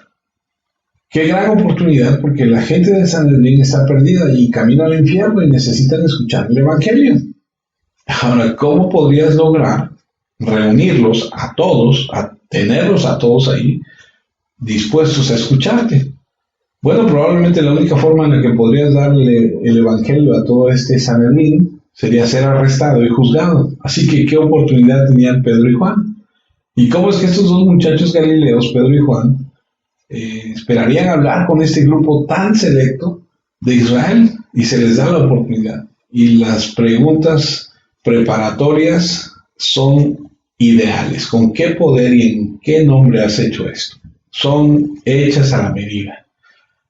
qué gran oportunidad, porque la gente de Sanedrín está perdida y camina al infierno y necesitan escuchar el Evangelio. Ahora, ¿cómo podrías lograr reunirlos a todos, a tenerlos a todos ahí, dispuestos a escucharte? Bueno, probablemente la única forma en la que podrías darle el Evangelio a todo este Sanedrín sería ser arrestado y juzgado. Así que, ¿qué oportunidad tenían Pedro y Juan? ¿Y cómo es que estos dos muchachos galileos, Pedro y Juan, esperarían hablar con este grupo tan selecto de Israel y se les da la oportunidad. Y las preguntas preparatorias son ideales. ¿Con qué poder y en qué nombre has hecho esto? Son hechas a la medida.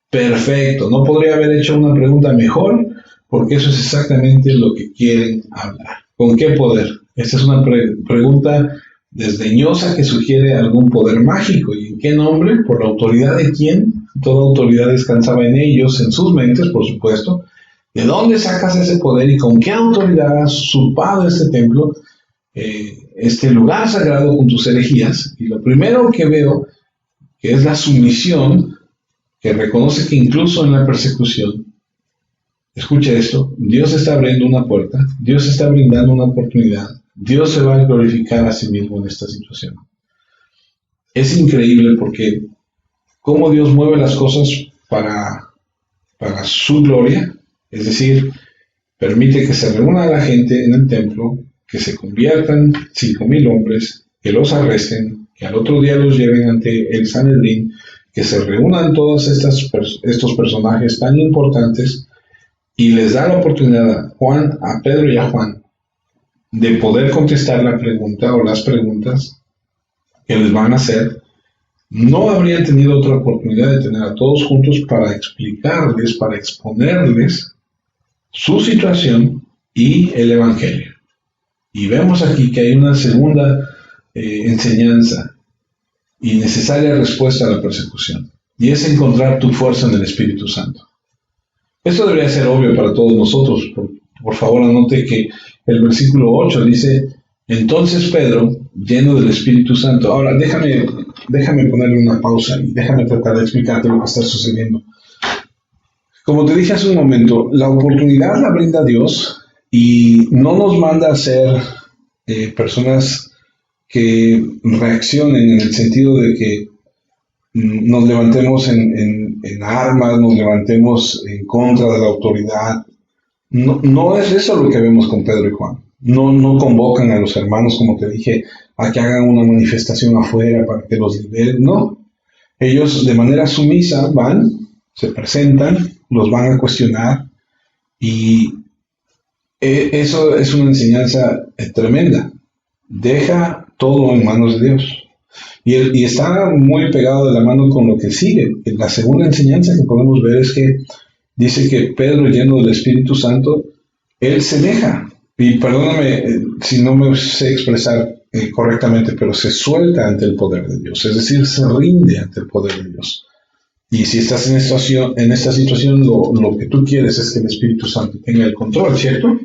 Perfecto, no podría haber hecho una pregunta mejor porque eso es exactamente lo que quieren hablar. ¿Con qué poder? Esta es una pregunta desdeñosa que sugiere algún poder mágico. ¿Y en qué nombre? ¿Por la autoridad de quién? Toda autoridad descansaba en ellos, en sus mentes, por supuesto. ¿De dónde sacas ese poder y con qué autoridad has usurpado este templo, este lugar sagrado con tus herejías? Y lo primero que veo, que es la sumisión, que reconoce que incluso en la persecución, escucha esto, Dios está abriendo una puerta, Dios está brindando una oportunidad, Dios se va a glorificar a sí mismo en esta situación. Es increíble porque cómo Dios mueve las cosas para su gloria, es decir, permite que se reúna la gente en el templo, que se conviertan 5,000 hombres, que los arresten, que al otro día los lleven ante el Sanedrín, que se reúnan todos estos personajes tan importantes y les da la oportunidad a Pedro y a Juan de poder contestar la pregunta o las preguntas que les van a hacer. No habrían tenido otra oportunidad de tener a todos juntos para explicarles, para exponerles su situación y el Evangelio. Y vemos aquí que hay una segunda enseñanza y necesaria respuesta a la persecución, y es encontrar tu fuerza en el Espíritu Santo. Esto debería ser obvio para todos nosotros. Por favor, anote que el versículo 8 dice: entonces Pedro, lleno del Espíritu Santo. Ahora, déjame ponerle una pausa y déjame tratar de explicarte lo que está sucediendo. Como te dije hace un momento, la oportunidad la brinda Dios y no nos manda a ser personas que reaccionen en el sentido de que nos levantemos en armas, nos levantemos en contra de la autoridad. No es eso lo que vemos con Pedro y Juan. No convocan a los hermanos, como te dije, a que hagan una manifestación afuera para que los liberen. No. Ellos de manera sumisa van, se presentan, los van a cuestionar y eso es una enseñanza tremenda. Deja todo en manos de Dios. Y está muy pegado de la mano con lo que sigue. La segunda enseñanza que podemos ver es que dice que Pedro, lleno del Espíritu Santo, él se deja. Y perdóname si no me sé expresar correctamente, pero se suelta ante el poder de Dios. Es decir, se rinde ante el poder de Dios. Y si estás en esta situación, lo que tú quieres es que el Espíritu Santo tenga el control, ¿cierto?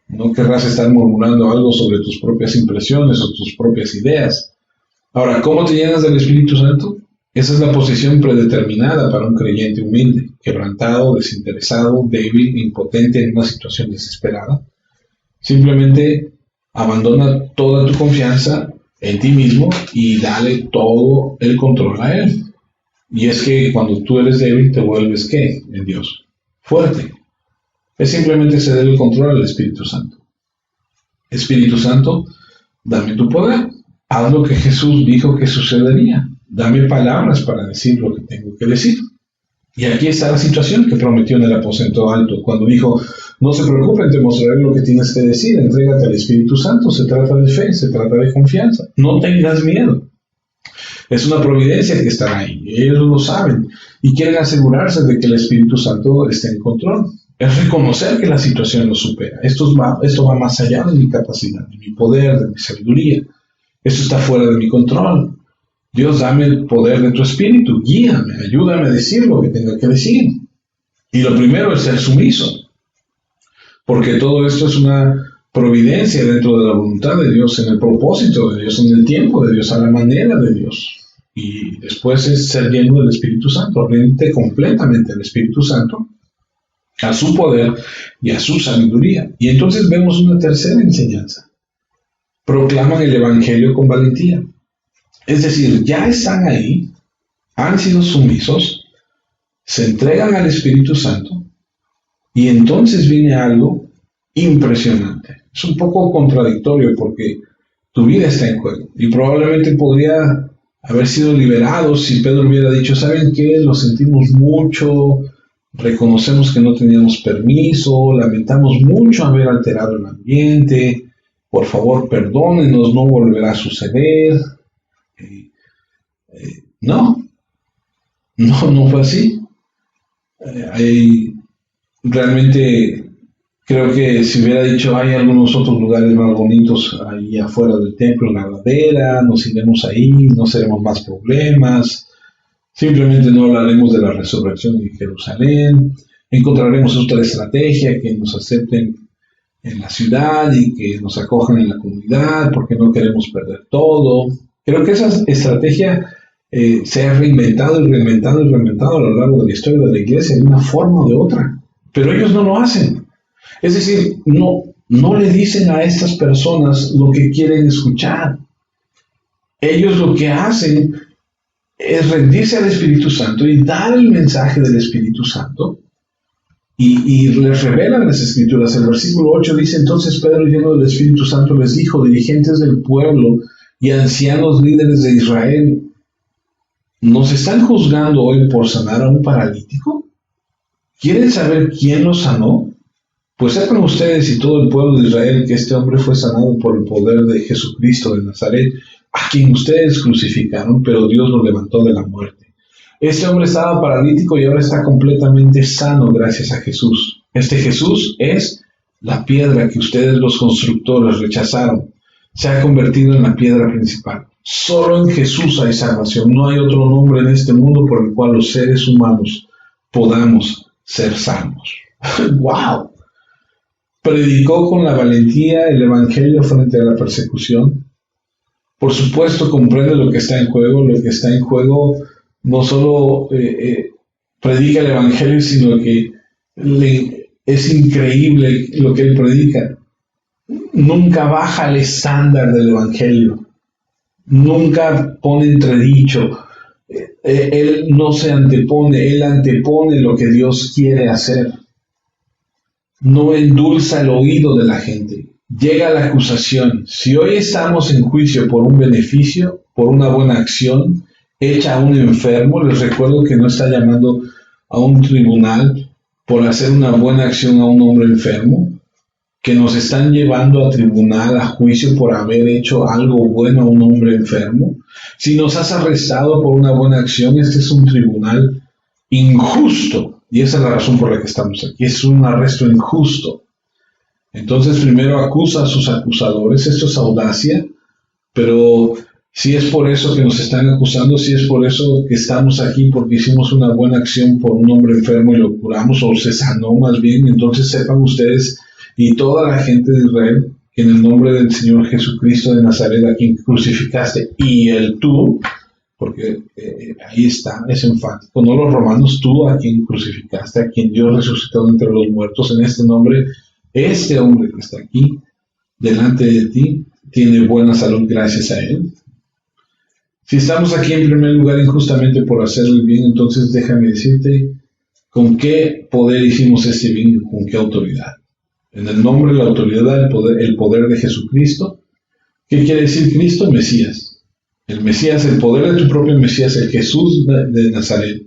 No querrás estar murmurando algo sobre tus propias impresiones o tus propias ideas. Ahora, ¿cómo te llenas del Espíritu Santo? Esa es la posición predeterminada para un creyente humilde, quebrantado, desinteresado, débil, impotente en una situación desesperada. Simplemente abandona toda tu confianza en ti mismo y dale todo el control a Él. Y es que cuando tú eres débil, te vuelves, ¿qué? En Dios. Fuerte. Es simplemente ceder el control al Espíritu Santo. Espíritu Santo, dame tu poder. Haz lo que Jesús dijo que sucedería. Dame palabras para decir lo que tengo que decir. Y aquí está la situación que prometió en el aposento alto, cuando dijo: no se preocupen, te mostraré lo que tienes que decir, entrégate al Espíritu Santo. Se trata de fe, se trata de confianza. No tengas miedo. Es una providencia que está ahí, ellos lo saben y quieren asegurarse de que el Espíritu Santo esté en control. Es reconocer que la situación lo supera. Esto va más allá de mi capacidad, de mi poder, de mi sabiduría. Esto está fuera de mi control. Dios, dame el poder de tu Espíritu, guíame, ayúdame a decir lo que tenga que decir. Y lo primero es ser sumiso, porque todo esto es una providencia dentro de la voluntad de Dios, en el propósito de Dios, en el tiempo de Dios, a la manera de Dios. Y después es ser lleno del Espíritu Santo, rinde completamente al Espíritu Santo, a su poder y a su sabiduría. Y entonces vemos una tercera enseñanza. Proclaman el Evangelio con valentía. Es decir, ya están ahí, han sido sumisos, se entregan al Espíritu Santo y entonces viene algo impresionante. Es un poco contradictorio porque tu vida está en juego y probablemente podría haber sido liberados si Pedro hubiera dicho, ¿saben qué? Lo sentimos mucho, reconocemos que no teníamos permiso, lamentamos mucho haber alterado el ambiente, por favor perdónenos, no volverá a suceder. No, no fue así. Realmente creo que si hubiera dicho, hay algunos otros lugares más bonitos ahí afuera del templo, en la ladera, nos iremos ahí, no seremos más problemas, simplemente no hablaremos de la resurrección de Jerusalén, encontraremos otra estrategia, que nos acepten en la ciudad y que nos acojan en la comunidad, porque no queremos perder todo. Creo que esa estrategia se ha reinventado y reinventado y reinventado a lo largo de la historia de la iglesia de una forma o de otra, pero ellos no lo hacen. Es decir, no le dicen a estas personas lo que quieren escuchar. Ellos lo que hacen es rendirse al Espíritu Santo y dar el mensaje del Espíritu Santo y les revelan las Escrituras. El versículo 8 dice, entonces Pedro, lleno del Espíritu Santo, les dijo, dirigentes del pueblo y ancianos líderes de Israel, ¿nos están juzgando hoy por sanar a un paralítico? ¿Quieren saber quién lo sanó? Pues sepan ustedes y todo el pueblo de Israel que este hombre fue sanado por el poder de Jesucristo de Nazaret, a quien ustedes crucificaron, pero Dios lo levantó de la muerte. Este hombre estaba paralítico y ahora está completamente sano gracias a Jesús. Este Jesús es la piedra que ustedes los constructores rechazaron. Se ha convertido en la piedra principal. Solo en Jesús hay salvación. No hay otro nombre en este mundo por el cual los seres humanos podamos ser salvos. ¡Wow! Predicó con la valentía el Evangelio frente a la persecución. Por supuesto, comprende lo que está en juego. Lo que está en juego no solo predica el Evangelio, sino que es increíble lo que él predica. Nunca baja el estándar del Evangelio. Nunca pone entredicho. Él no se antepone, él antepone lo que Dios quiere hacer. No endulza el oído de la gente. Llega la acusación. Si hoy estamos en juicio por un beneficio, por una buena acción hecha a un enfermo, les recuerdo que no está llamando a un tribunal por hacer una buena acción a un hombre enfermo, que nos están llevando a tribunal, a juicio por haber hecho algo bueno a un hombre enfermo. Si nos has arrestado por una buena acción, este es un tribunal injusto. Y esa es la razón por la que estamos aquí. Es un arresto injusto. Entonces primero acusa a sus acusadores. Esto es audacia. Pero si es por eso que nos están acusando, si es por eso que estamos aquí, porque hicimos una buena acción por un hombre enfermo y lo curamos, o se sanó más bien, entonces sepan ustedes y toda la gente de Israel que en el nombre del Señor Jesucristo de Nazaret, a quien crucificaste, y el tú, porque ahí está, es enfático, no los romanos, tú a quien crucificaste, a quien Dios resucitó entre los muertos, en este nombre, este hombre que está aquí, delante de ti, tiene buena salud gracias a él. Si estamos aquí en primer lugar injustamente por hacer el bien, entonces déjame decirte con qué poder hicimos este bien y con qué autoridad. En el nombre, la autoridad, el poder de Jesucristo. ¿Qué quiere decir Cristo? Mesías. El Mesías, el poder de tu propio Mesías, el Jesús de Nazaret.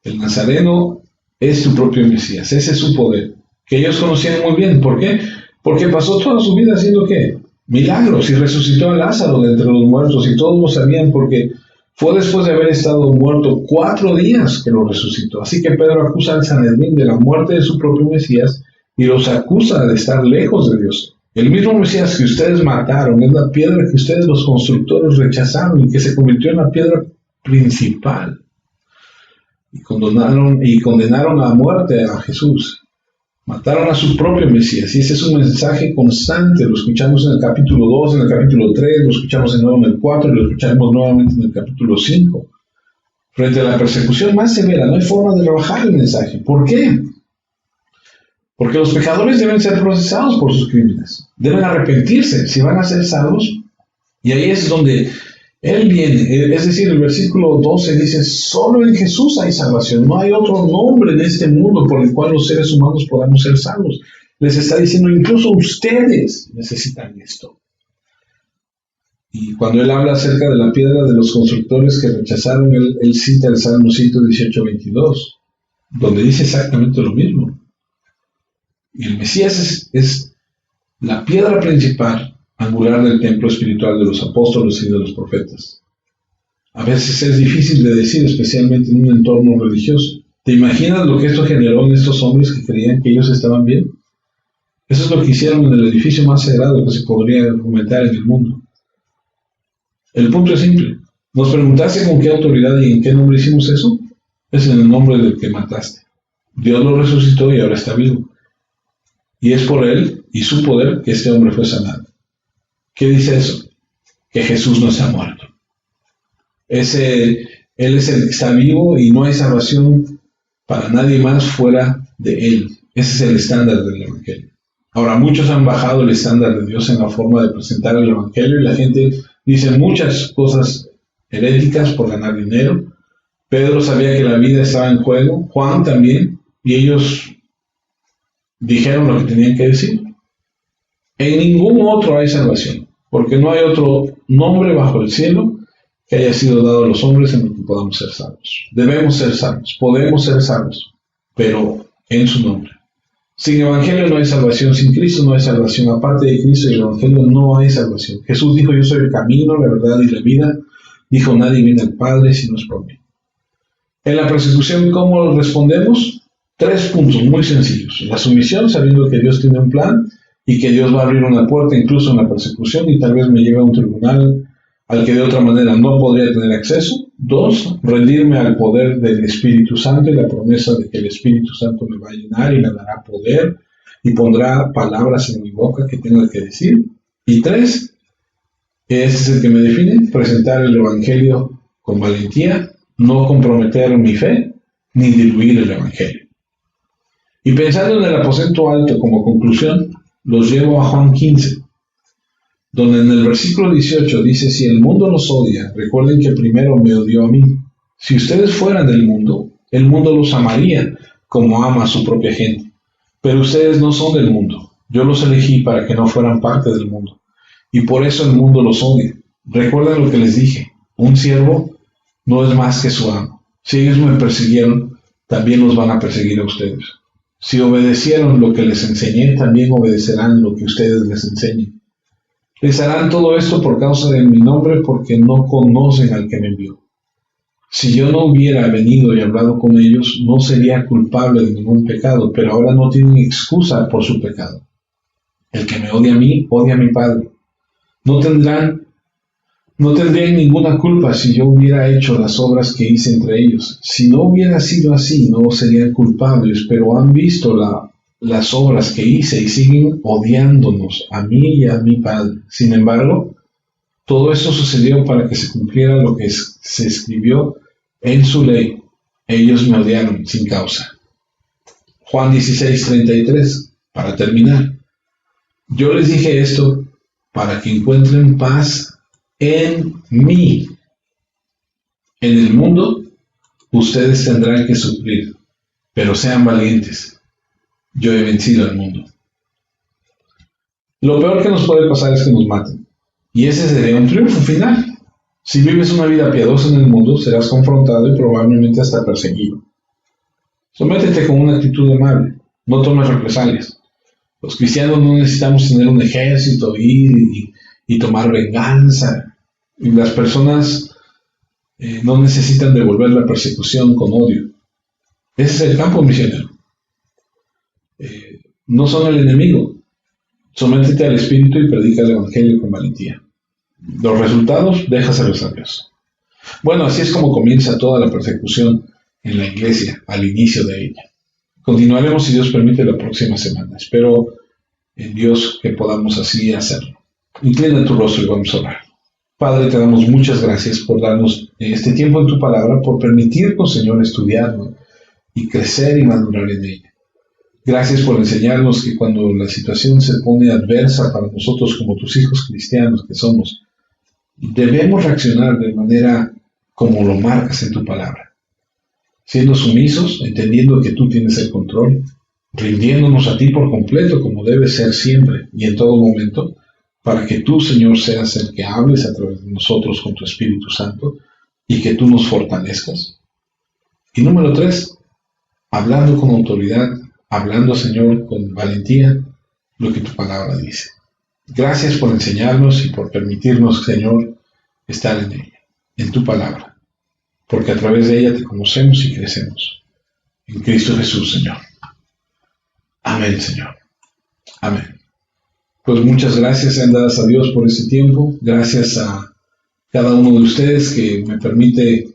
El Nazareno es tu propio Mesías, ese es su poder, que ellos conocían muy bien. ¿Por qué? Porque pasó toda su vida haciendo ¿qué? Milagros, y resucitó a Lázaro de entre los muertos, y todos lo sabían porque fue después de haber estado muerto 4 días que lo resucitó. Así que Pedro acusa al Sanedrín de la muerte de su propio Mesías y los acusa de estar lejos de Dios. El mismo Mesías que ustedes mataron es la piedra que ustedes los constructores rechazaron y que se convirtió en la piedra principal. Y condenaron a muerte a Jesús. Mataron a su propio Mesías. Y ese es un mensaje constante. Lo escuchamos en el capítulo 2, en el capítulo 3, lo escuchamos de nuevo en el 4 y lo escucharemos nuevamente en el capítulo 5. Frente a la persecución más severa, no hay forma de rebajar el mensaje. ¿Por qué? Porque los pecadores deben ser procesados por sus crímenes. Deben arrepentirse si van a ser salvos. Y ahí es donde Él viene. Es decir, el versículo 12 dice, solo en Jesús hay salvación. No hay otro nombre en este mundo por el cual los seres humanos podamos ser salvos. Les está diciendo, incluso ustedes necesitan esto. Y cuando él habla acerca de la piedra de los constructores que rechazaron, él cita el Salmo 118:22, donde dice exactamente lo mismo. Y el Mesías es la piedra principal, angular del templo espiritual de los apóstoles y de los profetas. A veces es difícil de decir, especialmente en un entorno religioso. ¿Te imaginas lo que esto generó en estos hombres que creían que ellos estaban bien? Eso es lo que hicieron en el edificio más sagrado que se podría argumentar en el mundo. El punto es simple. ¿Nos preguntaste con qué autoridad y en qué nombre hicimos eso? Es en el nombre del que mataste. Dios lo resucitó y ahora está vivo. Y es por él y su poder que este hombre fue sanado. ¿Qué dice eso? Que Jesús no está muerto. Él es el que está vivo y no hay salvación para nadie más fuera de él. Ese es el estándar del Evangelio. Ahora, muchos han bajado el estándar de Dios en la forma de presentar el Evangelio y la gente dice muchas cosas heréticas por ganar dinero. Pedro sabía que la vida estaba en juego, Juan también, y ellos dijeron lo que tenían que decir. En ningún otro hay salvación, porque no hay otro nombre bajo el cielo que haya sido dado a los hombres en el que podamos ser salvos. Debemos ser salvos, podemos ser salvos, pero en su nombre. Sin Evangelio no hay salvación, sin Cristo no hay salvación, aparte de Cristo y el Evangelio no hay salvación. Jesús dijo, yo soy el camino, la verdad y la vida. Dijo, nadie viene al Padre si no es por mí. En la persecución, ¿cómo respondemos? 3 puntos muy sencillos. La sumisión, sabiendo que Dios tiene un plan y que Dios va a abrir una puerta incluso en la persecución y tal vez me lleve a un tribunal al que de otra manera no podría tener acceso. 2, rendirme al poder del Espíritu Santo y la promesa de que el Espíritu Santo me va a llenar y me dará poder y pondrá palabras en mi boca que tenga que decir. Y 3, ese es el que me define, presentar el Evangelio con valentía, no comprometer mi fe ni diluir el Evangelio. Y pensando en el aposento alto como conclusión, los llevo a Juan 15, donde en el versículo 18 dice, si el mundo los odia, recuerden que primero me odió a mí. Si ustedes fueran del mundo, el mundo los amaría como ama a su propia gente. Pero ustedes no son del mundo. Yo los elegí para que no fueran parte del mundo. Y por eso el mundo los odia. Recuerden lo que les dije. Un siervo no es más que su amo. Si ellos me persiguieron, también los van a perseguir a ustedes. Si obedecieron lo que les enseñé, también obedecerán lo que ustedes les enseñen. Les harán todo esto por causa de mi nombre, porque no conocen al que me envió. Si yo no hubiera venido y hablado con ellos, no sería culpable de ningún pecado, pero ahora no tienen excusa por su pecado. El que me odia a mí, odia a mi Padre. No tendrían ninguna culpa si yo hubiera hecho las obras que hice entre ellos. Si no hubiera sido así, no serían culpables, pero han visto las obras que hice y siguen odiándonos a mí y a mi Padre. Sin embargo, todo esto sucedió para que se cumpliera lo que se escribió en su ley. Ellos me odiaron sin causa. Juan 16:33, para terminar. Yo les dije esto para que encuentren paz en mí. En el mundo, ustedes tendrán que sufrir, pero sean valientes. Yo he vencido al mundo. Lo peor que nos puede pasar es que nos maten. Y ese sería un triunfo final. Si vives una vida piadosa en el mundo, serás confrontado y probablemente hasta perseguido. Sométete con una actitud amable. No tomes represalias. Los cristianos no necesitamos tener un ejército, ir y tomar venganza. Y las personas no necesitan devolver la persecución con odio. Ese es el campo misionero. No son el enemigo. Sométete al Espíritu y predica el Evangelio con valentía. Los resultados, déjaselos a Dios. Bueno, así es como comienza toda la persecución en la iglesia, al inicio de ella. Continuaremos, si Dios permite, la próxima semana. Espero en Dios que podamos así hacerlo. Inclina tu rostro y vamos a orar. Padre, te damos muchas gracias por darnos este tiempo en tu palabra, por permitirnos, Señor, estudiarlo y crecer y madurar en ella. Gracias por enseñarnos que cuando la situación se pone adversa para nosotros como tus hijos cristianos que somos, debemos reaccionar de manera como lo marcas en tu palabra, siendo sumisos, entendiendo que tú tienes el control, rindiéndonos a ti por completo como debe ser siempre y en todo momento, para que tú, Señor, seas el que hables a través de nosotros con tu Espíritu Santo y que tú nos fortalezcas. Y número 3, hablando con autoridad, hablando, Señor, con valentía, lo que tu palabra dice. Gracias por enseñarnos y por permitirnos, Señor, estar en ella, en tu palabra, porque a través de ella te conocemos y crecemos. En Cristo Jesús, Señor. Amén, Señor. Amén. Pues muchas gracias, sean dadas a Dios por este tiempo. Gracias a cada uno de ustedes que me permite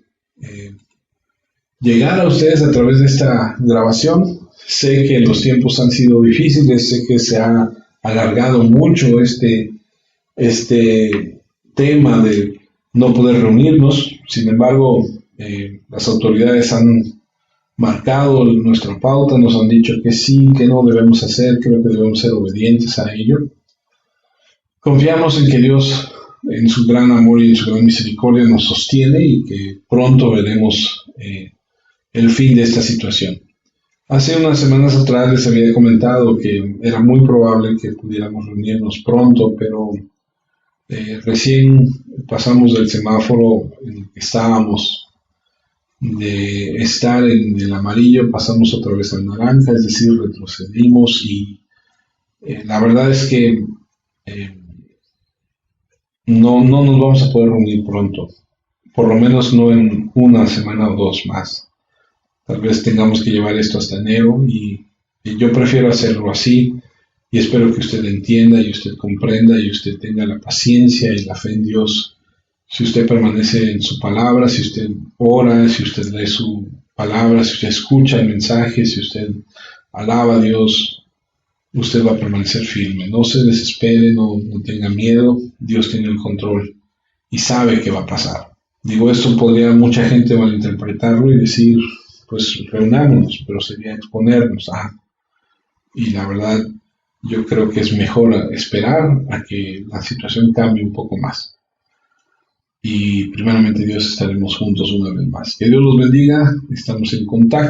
llegar a ustedes a través de esta grabación. Sé que los tiempos han sido difíciles, sé que se ha alargado mucho este tema de no poder reunirnos. Sin embargo, las autoridades han marcado nuestra pauta, nos han dicho que sí, que no debemos hacer, creo que debemos ser obedientes a ello. Confiamos en que Dios, en su gran amor y en su gran misericordia, nos sostiene y que pronto veremos el fin de esta situación. Hace unas semanas atrás les había comentado que era muy probable que pudiéramos reunirnos pronto, pero recién pasamos del semáforo en el que estábamos, de estar en el amarillo, pasamos otra vez al naranja, es decir, retrocedimos y la verdad es que no nos vamos a poder reunir pronto, por lo menos no en una semana o 2 más. Tal vez tengamos que llevar esto hasta enero y yo prefiero hacerlo así y espero que usted entienda y usted comprenda y usted tenga la paciencia y la fe en Dios. Si usted permanece en su palabra, si usted ora, si usted lee su palabra, si usted escucha el mensaje, si usted alaba a Dios, usted va a permanecer firme. No se desespere, no tenga miedo, Dios tiene el control y sabe qué va a pasar. Digo, esto podría mucha gente malinterpretarlo y decir, pues reunámonos, pero sería exponernos a... Y la verdad, yo creo que es mejor esperar a que la situación cambie un poco más. Y primeramente Dios, estaremos juntos una vez más. Que Dios los bendiga, estamos en contacto.